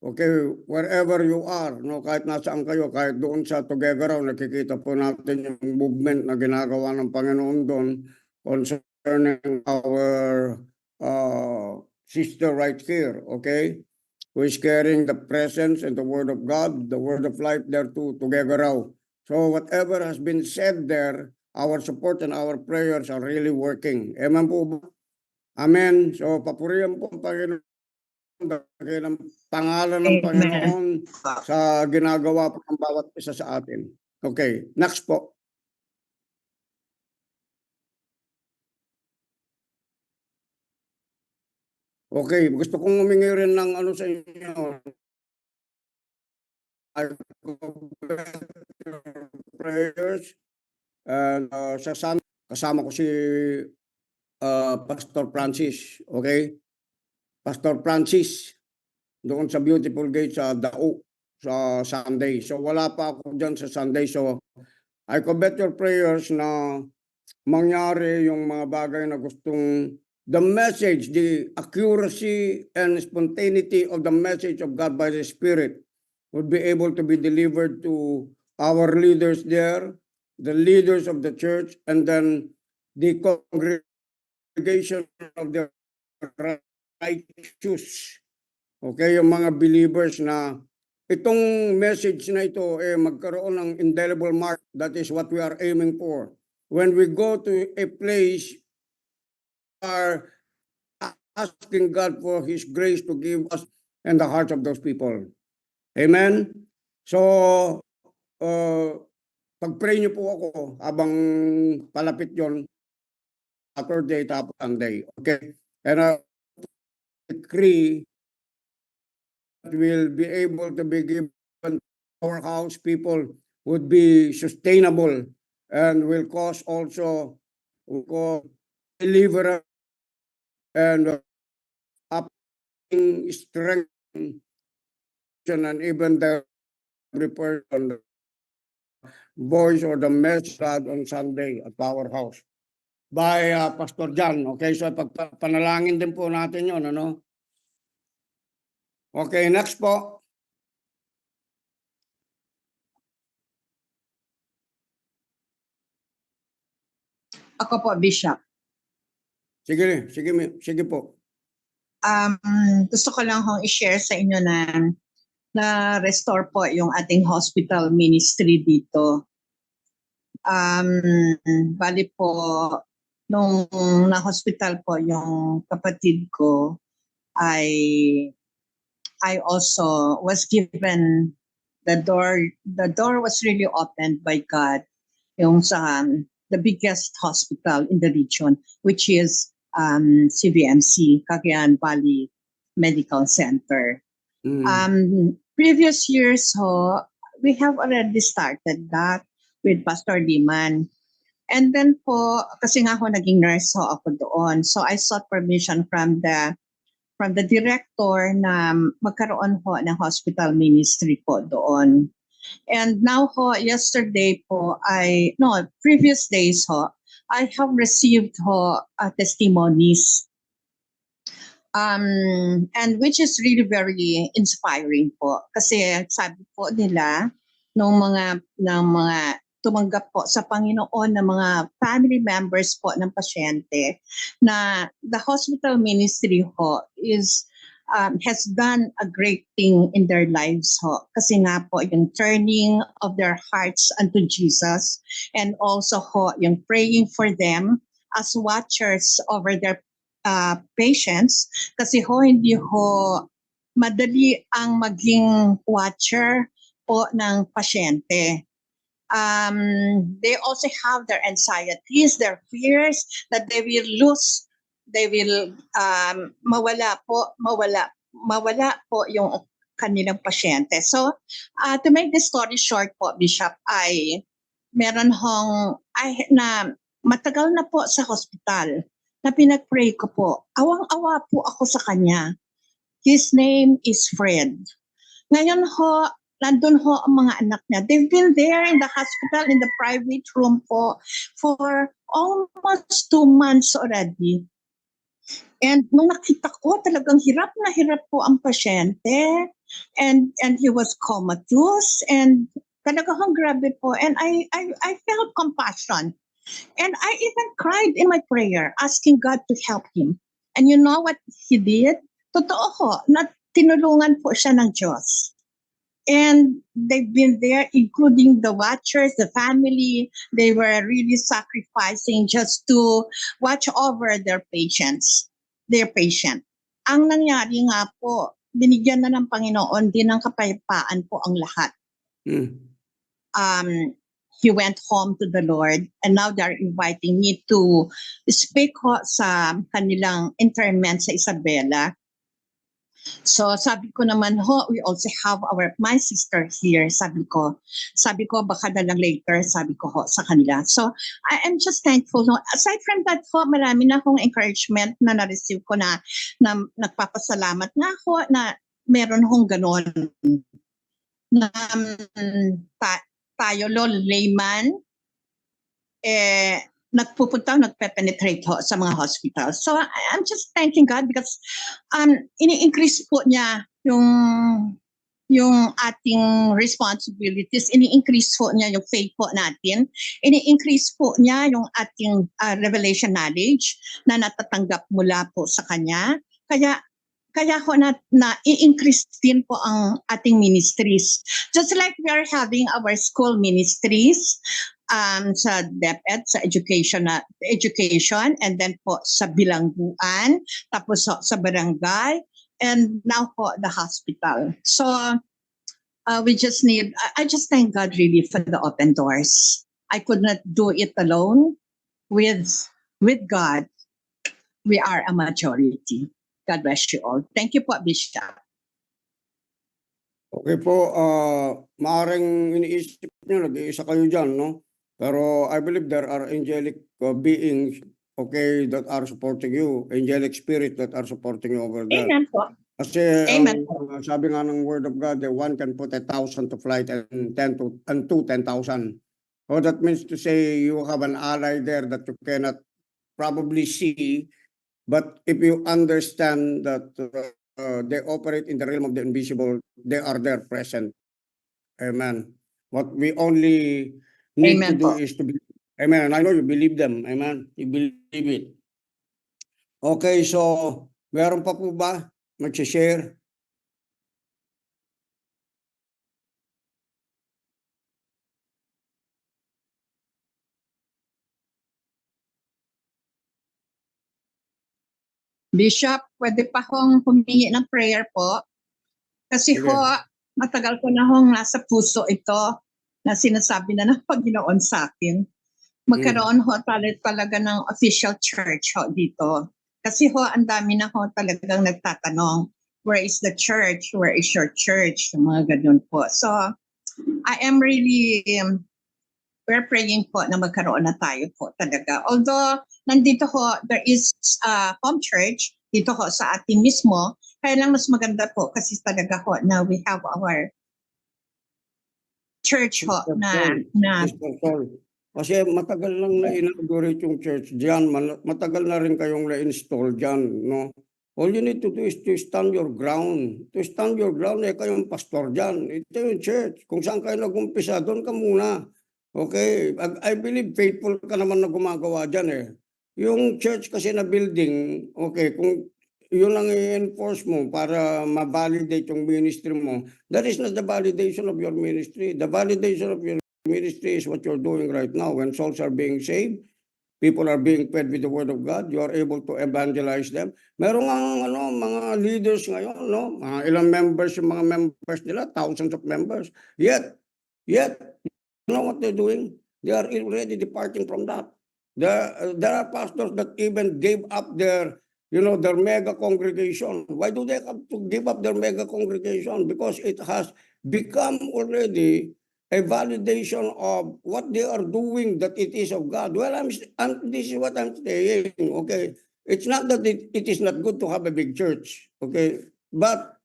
S1: Okay, wherever you are, kahit nasaan kayo, kahit doon sa Tuguegarao, nakikita po natin yung movement na ginagawa ng Panginoon doon concerning our sister right here, okay? Who is carrying the presence and the word of God, the word of life there to Tuguegarao. So whatever has been said there, our support and our prayers are really working. Amen po ba? Amen. So papurihan po ang Panginoon, ng pangalan ng Panginoon sa ginagawa po ng bawat isa sa atin. Okay, next po. Okay, gusto kong humingi rin ng sa inyo. I prayers and kasama ko si Pastor Francis, okay? Pastor Francis, doon sa Beautiful Gate sa Dao sa Sunday. So wala pa ako dyan sa Sunday. So I commit your prayers na mangyari yung mga bagay na gustong the message, the accuracy and spontaneity of the message of God by the Spirit would be able to be delivered to our leaders there, the leaders of the church, and then the congregation of the righteous. Okay, yung mga believers na itong message na ito magkaroon ng indelible mark. That is what we are aiming for. When we go to a place, we are asking God for His grace to give us in the hearts of those people. Amen? So, pag-pray niyo po ako habang palapit yon Saturday tapos Sunday. Okay? And I decree that will be able to be given our house people would be sustainable and will cause also deliverance and strength and even the every person, boys or the mess on Sunday at our house. By Pastor John. Okay, so panalangin din po natin yon, ano? Okay, next po.
S5: Ako po, Bishop.
S1: Sige, sige, sige po.
S5: Gusto ko lang hong i-share sa inyo na restore po yung ating hospital ministry dito. Bali po, nung na-hospital po yung kapatid ko, I also was given the door was really opened by God yung sa the biggest hospital in the region, which is CVMC, Cagayan Valley Medical Center. Previous years, we have already started that with Pastor Liman. And then po, kasi nga naging nurse ako doon. So I sought permission from the director na magkaroon ng hospital ministry po doon. And now yesterday po, previous days I have received testimonies. And which is really very inspiring po. Kasi sabi po nila, ng mga tumanggap po sa Panginoon ng mga family members po ng pasyente, na the hospital ministry has done a great thing in their lives kasi nga po yung turning of their hearts unto Jesus, and also yung praying for them as watchers over their patients, kasi hindi madali ang maging watcher po ng pasyente. They also have their anxieties, their fears that they will lose, mawala po yung kanilang pasyente. So, to make the story short po, Bishop, meron na matagal na po sa hospital na pinag-pray ko po. Awang-awa po ako sa kanya. His name is Fred. Ngayon nandun ang mga anak niya. They've been there in the hospital, in the private room po for almost 2 months already. And nung nakita ko, talagang hirap na hirap po ang pasyente. And he was comatose. And talagang grabe po. And I felt compassion. And I even cried in my prayer, asking God to help him. And you know what he did? Totoo na tinulungan po siya ng Diyos. And they've been there, including the watchers, the family. They were really sacrificing just to watch over their patient. Ang nangyari nga po, binigyan na ng Panginoon din ng kapayapaan po ang lahat. He went home to the Lord, and now they're inviting me to speak sa kanilang interment sa Isabela. So sabi ko naman we also have my sister here, sabi ko baka na lang later, sabi ko sa kanila. So I am just thankful. Aside from that marami na akong encouragement na na-receive ko na nagpapasalamat nga na meron ganon na tayo layman nagpe-penetrate sa mga hospital. So I'm just thanking God because ini-increase po niya yung ating responsibilities, ini-increase po niya yung faith po natin, ini-increase po niya yung ating revelation knowledge na natatanggap mula po sa kanya. Kaya na i-increase din po ang ating ministries. Just like we are having our school ministries, sa DepEd, sa education, and then po sa bilangguan, tapos sa barangay, and now po the hospital. So I just thank God really for the open doors. I could not do it alone. With God, we are a majority. God bless you all. Thank you po, Bishop.
S1: Okay po, maaring iniisip niyo, nag-iisa kayo dyan, no? Pero I believe there are angelic beings, okay, that are supporting you, angelic spirits that are supporting you over there.
S5: Amen po.
S1: Kasi
S5: Amen
S1: ang sabi nga ng Word of God, one can put 1,000 to flight and 10,000. So that means to say you have an ally there that you cannot probably see, but if you understand that they operate in the realm of the invisible, they are there present. Amen. What we only need to
S5: Amen
S1: do
S5: po.
S1: is to believe. Amen. And I know you believe them. Amen. You believe it. Okay, so meron pa po ba mag-share?
S5: Bishop, pwede pa hong humingi ng prayer po? Kasi
S1: Sige.
S5: ho, matagal ko na hong nasa puso ito na sinasabi na ng Panginoon sa akin. Magkaroon ho talaga ng official church ho dito. Kasi ho, ang dami na ho talagang nagtatanong, where is the church? Where is your church? Mga ganun po. So, I am really, we're praying po na magkaroon na tayo po talaga. Although, nandito ho, there is home church dito ho sa atin mismo, kaya lang mas maganda po kasi talaga ho na we have our church ho na
S1: Sister Sol, kasi matagal lang na inaugurate yung church diyan, matagal na rin kayong na-install diyan, no? All you need to do is to stand your ground. To stand your ground, kayong pastor diyan. Ito yung church. Kung saan kayo nag-umpisa, doon ka muna. Okay? I believe faithful ka naman na gumagawa diyan eh. Yung church kasi na building, okay, kung yun lang i-enforce mo para ma-validate yung ministry mo, that is not the validation of your ministry. The validation of your ministry is what you're doing right now. When souls are being saved, people are being fed with the Word of God, you are able to evangelize them. Meron nga mga leaders ngayon, no? Mga ilang members yung mga members nila, thousands of members. Yet, you know what they're doing? They are already departing from that. There are pastors that even gave up their mega congregation. Why do they have to give up their mega congregation? Because it has become already a validation of what they are doing, that it is of God. Well, this is what I'm saying, okay? It's not that it is not good to have a big church, okay? But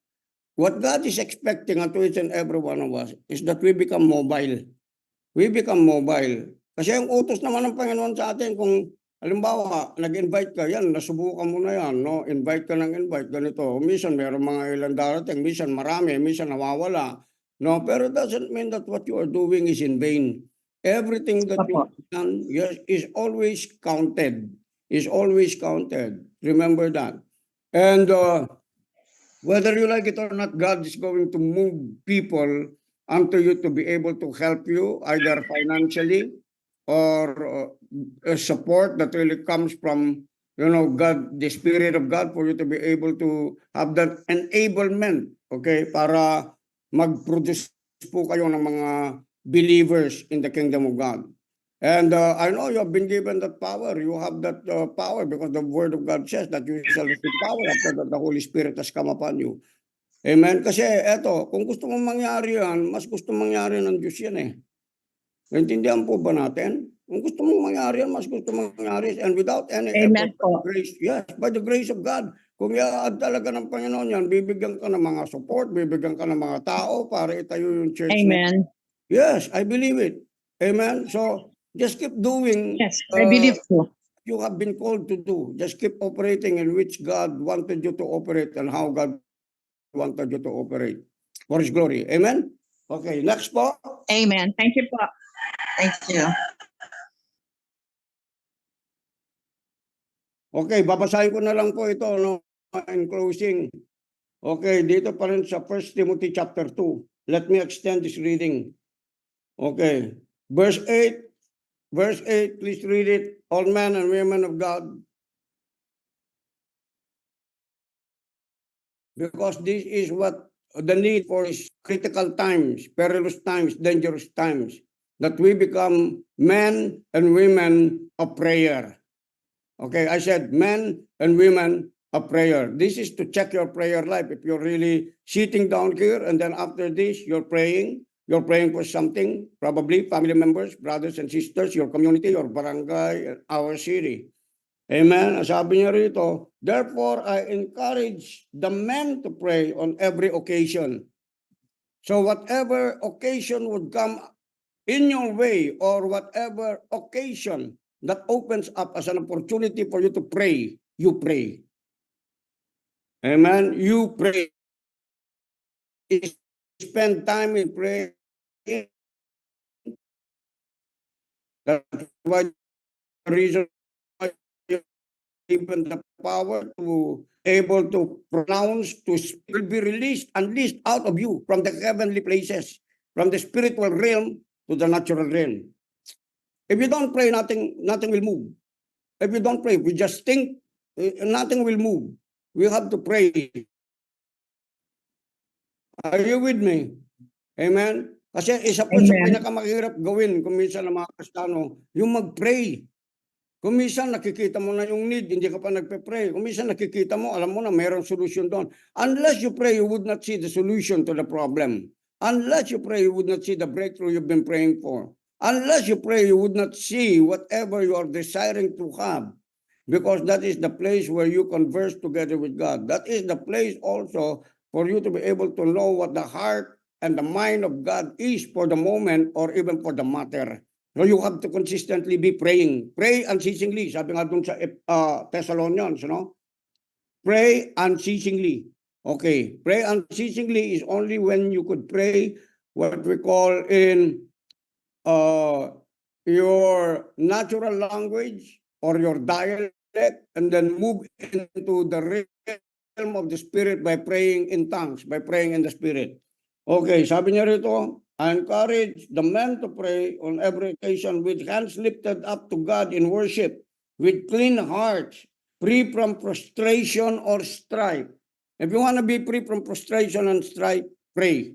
S1: what God is expecting unto each and every one of us is that we become mobile. We become mobile. Kasi ang utos naman ng Panginoon sa atin, kung halimbawa, nag-invite ka, yan, nasubukan mo na yan, no? Invite ka ng invite, ganito. Minsan, meron mga ilang darating, minsan marami, minsan nawawala. No, pero it doesn't mean that what you are doing is in vain. Everything that you have done, yes, is always counted. Is always counted. Remember that. And whether you like it or not, God is going to move people unto you to be able to help you either financially or support that really comes from God, the Spirit of God, for you to be able to have that enablement, okay, para mag-produce po kayo ng mga believers in the kingdom of God. And I know you have been given that power. You have that power because the Word of God says that you shall receive power after that the Holy Spirit has come upon you. Amen? Kasi eto, kung gusto mong mangyari yan, mas gusto mangyari ng Diyos yan eh. Naintindihan po ba natin? Kung gusto mong mangyari yan, mas gusto mangyari. And without any
S5: Amen
S1: effort,
S5: po.
S1: grace, yes, by the grace of God. Kung i-add talaga ng Panginoon yan, bibigyan ka ng mga support, bibigyan ka ng mga tao para itayo yung church mo.
S5: Amen.
S1: Yes, I believe it. Amen? So, just keep doing
S5: Yes, I believe so.
S1: you have been called to do. Just keep operating in which God wanted you to operate and how God wanted you to operate. For His glory. Amen? Okay, next po.
S5: Amen. Thank you po. Thank you.
S1: Okay, babasahin ko na lang po ito no, in closing. Okay, dito pa rin sa 1 Timothy chapter 2. Let me extend this reading. Okay, verse 8. Verse 8, please read it. All men and women of God. Because this is what the need for is critical times, perilous times, dangerous times, that we become men and women of prayer. Okay, I said men and women a prayer. This is to check your prayer life. If you're really sitting down here and then after this, you're praying for something, probably family members, brothers and sisters, your community, your barangay, our city. Amen. Sabi niya rito, therefore, I encourage the men to pray on every occasion. So whatever occasion would come in your way or whatever occasion that opens up as an opportunity for you to pray, you pray. Amen. You pray. Spend time in prayer. That's why the reason why you given the power to able to pronounce, to speak, will be released, unleashed out of you from the heavenly places, from the spiritual realm to the natural realm. If you don't pray, nothing will move. If you don't pray, we just think, nothing will move. We have to pray. Are you with me? Amen? Kasi isa po sa
S5: Amen.
S1: pinakamahirap gawin kung minsan ng mga Kristiyano, yung mag-pray. Kung minsan nakikita mo na yung need, hindi ka pa nagpe-pray. Kung minsan nakikita mo, alam mo na mayroong solusyon doon. Unless you pray, you would not see the solution to the problem. Unless you pray, you would not see the breakthrough you've been praying for. Unless you pray, you would not see whatever you are desiring to have. Because that is the place where you converse together with God. That is the place also for you to be able to know what the heart and the mind of God is for the moment or even for the matter. So you have to consistently be praying. Pray unceasingly. Sabi nga dun sa Thessalonians, no? Pray unceasingly. Okay. Pray unceasingly is only when you could pray what we call in your natural language or your dialect and then move into the realm of the spirit by praying in tongues, by praying in the spirit. Okay, sabi niya rito, I encourage the men to pray on every occasion with hands lifted up to God in worship, with clean hearts, free from frustration or strife. If you want to be free from frustration and strife, pray.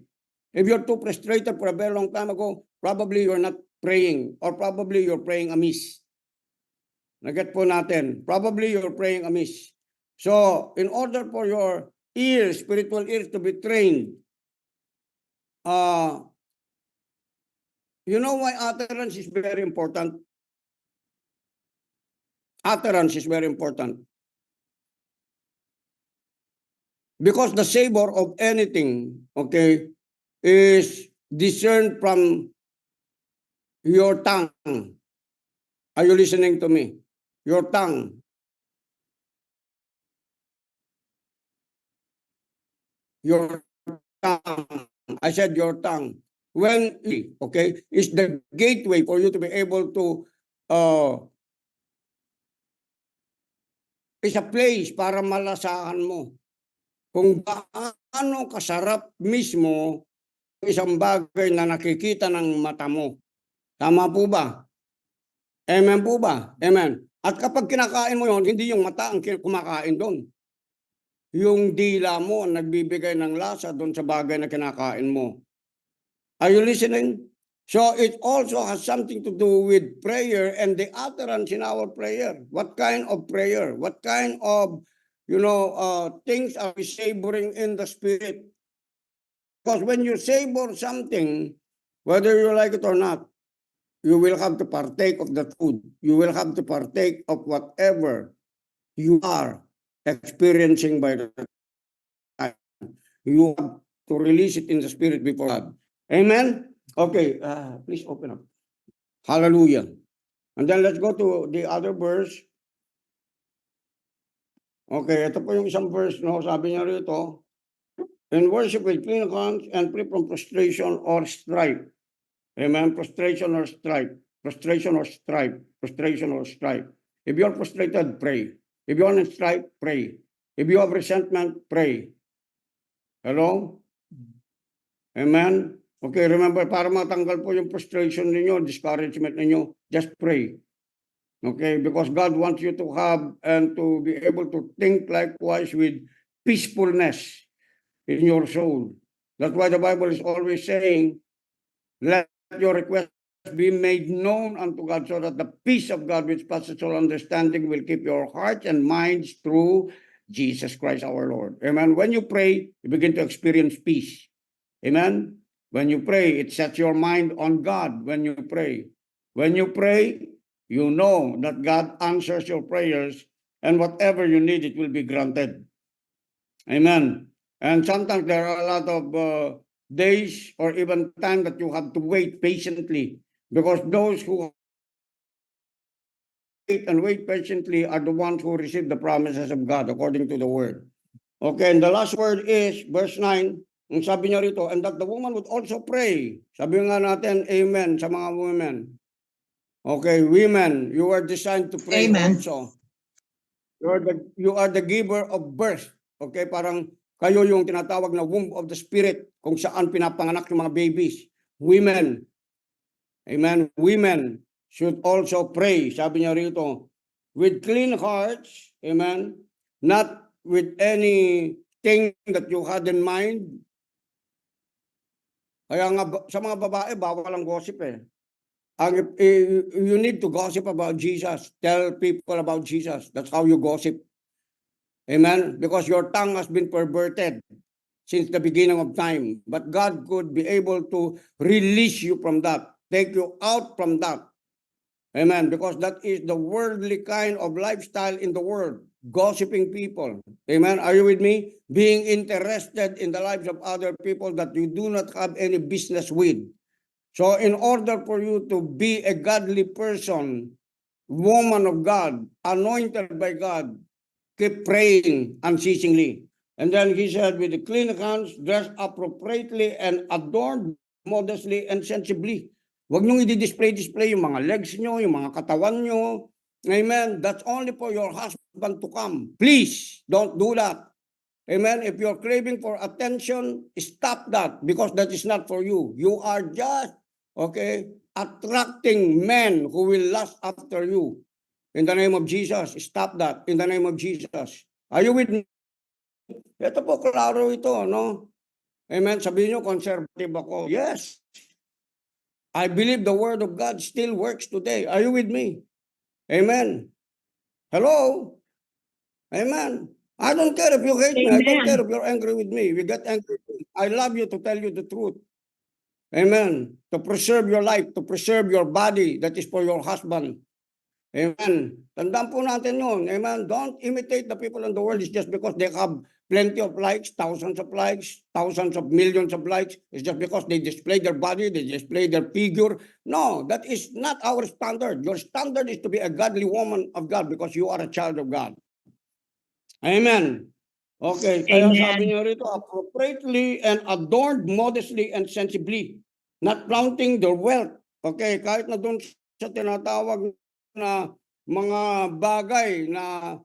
S1: If you're too frustrated for a very long time ago, probably you're not praying or probably you're praying amiss. Naget po natin, probably you're praying amiss. So, in order for your ears, spiritual ears to be trained, you know why utterance is very important? Utterance is very important. Because the savor of anything, okay, is discerned from your tongue. Are you listening to me? Your tongue. Your tongue. I said your tongue. When, okay, is the gateway for you to be able to, is a place para malasahan mo kung gaano kasarap mismo isang bagay na nakikita ng mata mo. Tama po ba? Amen po ba? Amen. At kapag kinakain mo yon, hindi yung mata ang kumakain doon. Yung dila mo ang nagbibigay ng lasa doon sa bagay na kinakain mo. Are you listening? So it also has something to do with prayer and the utterance in our prayer. What kind of prayer? What kind of, things are we savoring in the spirit? Because when you savor something, whether you like it or not, you will have to partake of the food. You will have to partake of whatever you are experiencing by the time. You have to release it in the spirit before God. Amen? Okay, please open up. Hallelujah. And then let's go to the other verse. Okay, ito po yung isang verse, no? Sabi niya rito, in worship with clean hands and free from frustration or strife. Amen? Frustration or strife. Frustration or strife. Frustration or strife. If you're frustrated, pray. If you're in strife, pray. If you have resentment, pray. Hello? Amen? Okay, remember, para matanggal po yung frustration ninyo, discouragement ninyo, just pray. Okay, because God wants you to have and to be able to think likewise with peacefulness in your soul. That's why the Bible is always saying, let your request be made known unto God so that the peace of God which passes all understanding will keep your hearts and minds through Jesus Christ our Lord. Amen. When you pray, you begin to experience peace. Amen. When you pray, it sets your mind on God when you pray. When you pray, you know that God answers your prayers, and whatever you need, it will be granted. Amen. And sometimes there are a lot of days or even time that you have to wait patiently, because those who wait and wait patiently are the ones who receive the promises of God according to the word. Okay, and the last word is verse 9. Ang sabi niya rito, and that the woman would also pray. Sabi nga natin, amen sa mga women. Okay, women, you are designed to pray
S5: Amen.
S1: also. You are the giver of birth. Okay, parang kayo yung tinatawag na womb of the spirit, kung saan pinapanganak yung mga babies. Women, amen, women should also pray. Sabi niya rito, with clean hearts, amen, not with anything that you had in mind. Kaya nga sa mga babae, bawal ang gossip eh. You need to gossip about Jesus. Tell people about Jesus. That's how you gossip. Amen? Because your tongue has been perverted since the beginning of time. But God could be able to release you from that. Take you out from that. Amen. Because that is the worldly kind of lifestyle in the world. Gossiping people. Amen. Are you with me? Being interested in the lives of other people that you do not have any business with. So in order for you to be a godly person, woman of God, anointed by God, keep praying unceasingly. And then he said, with the clean hands, dressed appropriately and adorned modestly and sensibly. Huwag niyong i-display yung mga legs nyo, yung mga katawan nyo. Amen. That's only for your husband to come. Please, don't do that. Amen. If you're craving for attention, stop that, because that is not for you. You are just, okay, attracting men who will lust after you. In the name of Jesus, stop that. In the name of Jesus. Are you with me? Ito po, klaro ito, no? Amen. Sabihin nyo, conservative ako. Yes. I believe the word of God still works today. Are you with me? Amen. Hello? Amen. I don't care if you hate me. I don't
S5: Amen.
S1: care if you're angry with me. We get angry. I love you to tell you the truth. Amen. To preserve your life, to preserve your body, that is for your husband. Amen. Tandaan po natin yun. Amen. Don't imitate the people in the world. It's just because they have plenty of likes, thousands of millions of likes. It's just because they display their body, they display their figure. No, that is not our standard. Your standard is to be a godly woman of God because you are a child of God. Amen. Okay, kaya
S5: Amen.
S1: sabi niyo rito, appropriately and adorned modestly and sensibly, not flaunting their wealth. Okay, kahit na doon sa tinatawag na mga bagay na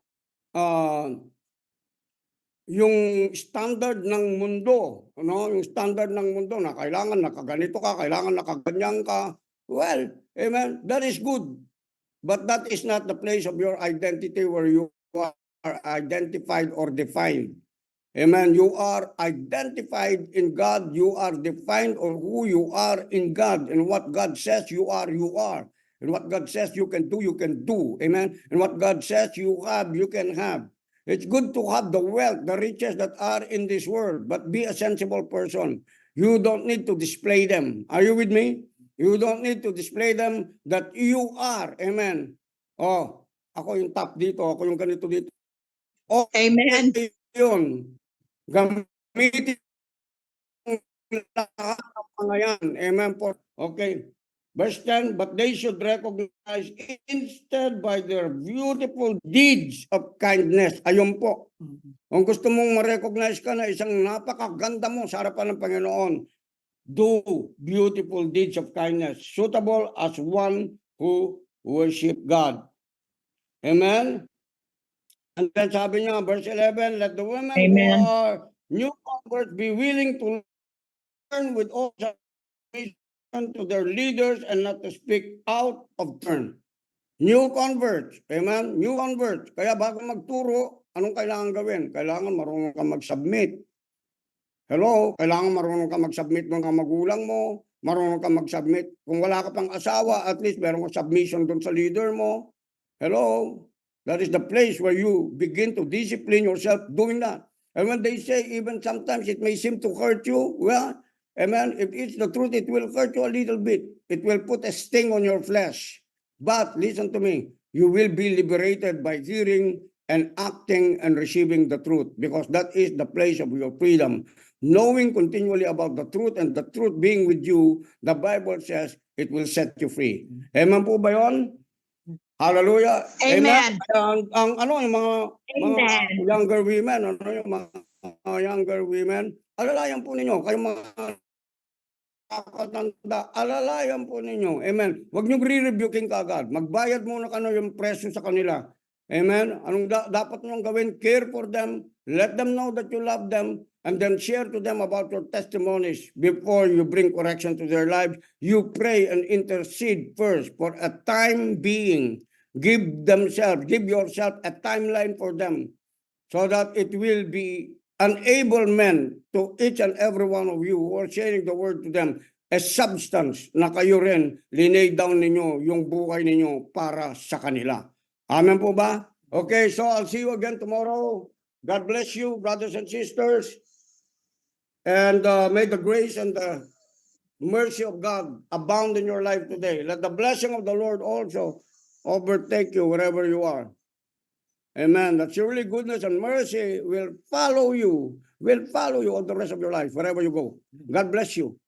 S1: yung standard ng mundo, no? Yung standard ng mundo na kailangan nakaganito ka, kailangan nakaganyan ka. Well, amen, that is good. But that is not the place of your identity where you are identified or defined. Amen. You are identified in God. You are defined on who you are in God. And what God says you are, you are. And what God says you can do, you can do. Amen. And what God says you have, you can have. It's good to have the wealth, the riches that are in this world, but be a sensible person. You don't need to display them. Are you with me? You don't need to display them that you are. Amen. Oh, ako yung top dito, ako yung ganito dito. Oh,
S5: Amen.
S1: yun. Gamitin lahat ng mga yan. Amen po. Okay. Verse 10, but they should recognize instead by their beautiful deeds of kindness. Ayun po. Kung gusto mong ma-recognize ka na isang napakaganda mo sa harapan ng Panginoon, do beautiful deeds of kindness, suitable as one who worship God. Amen? And then sabi niya, verse 11, let the women who
S5: Amen.
S1: are new converts be willing to learn with all submission to their leaders and not to speak out of turn. New converts, amen? New converts. Kaya bago magturo, anong kailangan gawin? Kailangan marunong ka mag-submit. Hello? Kailangan marunong ka mag-submit ng magulang mo, marunong ka mag-submit. Kung wala ka pang asawa, at least meron ka submission doon sa leader mo. Hello? That is the place where you begin to discipline yourself doing that. And when they say even sometimes it may seem to hurt you, well, amen, if it's the truth, it will hurt you a little bit. It will put a sting on your flesh. But listen to me, you will be liberated by hearing and acting and receiving the truth, because that is the place of your freedom. Knowing continually about the truth and the truth being with you, the Bible says it will set you free. Amen po ba yun? Hallelujah.
S5: Amen.
S1: Ang ano, yung mga
S5: Amen.
S1: younger women, ano yung mga younger women, alalayan po ninyo, kayong mga kakatanda, alalayan po ninyo. Amen. Huwag nyo re-rebuking kaagad. Magbayad muna yung presyo sa kanila. Amen. Anong dapat nyo gawin? Care for them. Let them know that you love them. And then share to them about your testimonies before you bring correction to their lives. You pray and intercede first for a time being. Give yourself a timeline for them, so that it will be enablement to each and every one of you who are sharing the word to them, a substance na kayo rin, linay down ninyo yung buhay ninyo para sa kanila. Amen po ba? Okay, so I'll see you again tomorrow. God bless you, brothers and sisters. And may the grace and the mercy of God abound in your life today. Let the blessing of the Lord also overtake you wherever you are. Amen. That surely goodness and mercy will follow you all the rest of your life, wherever you go. God bless you.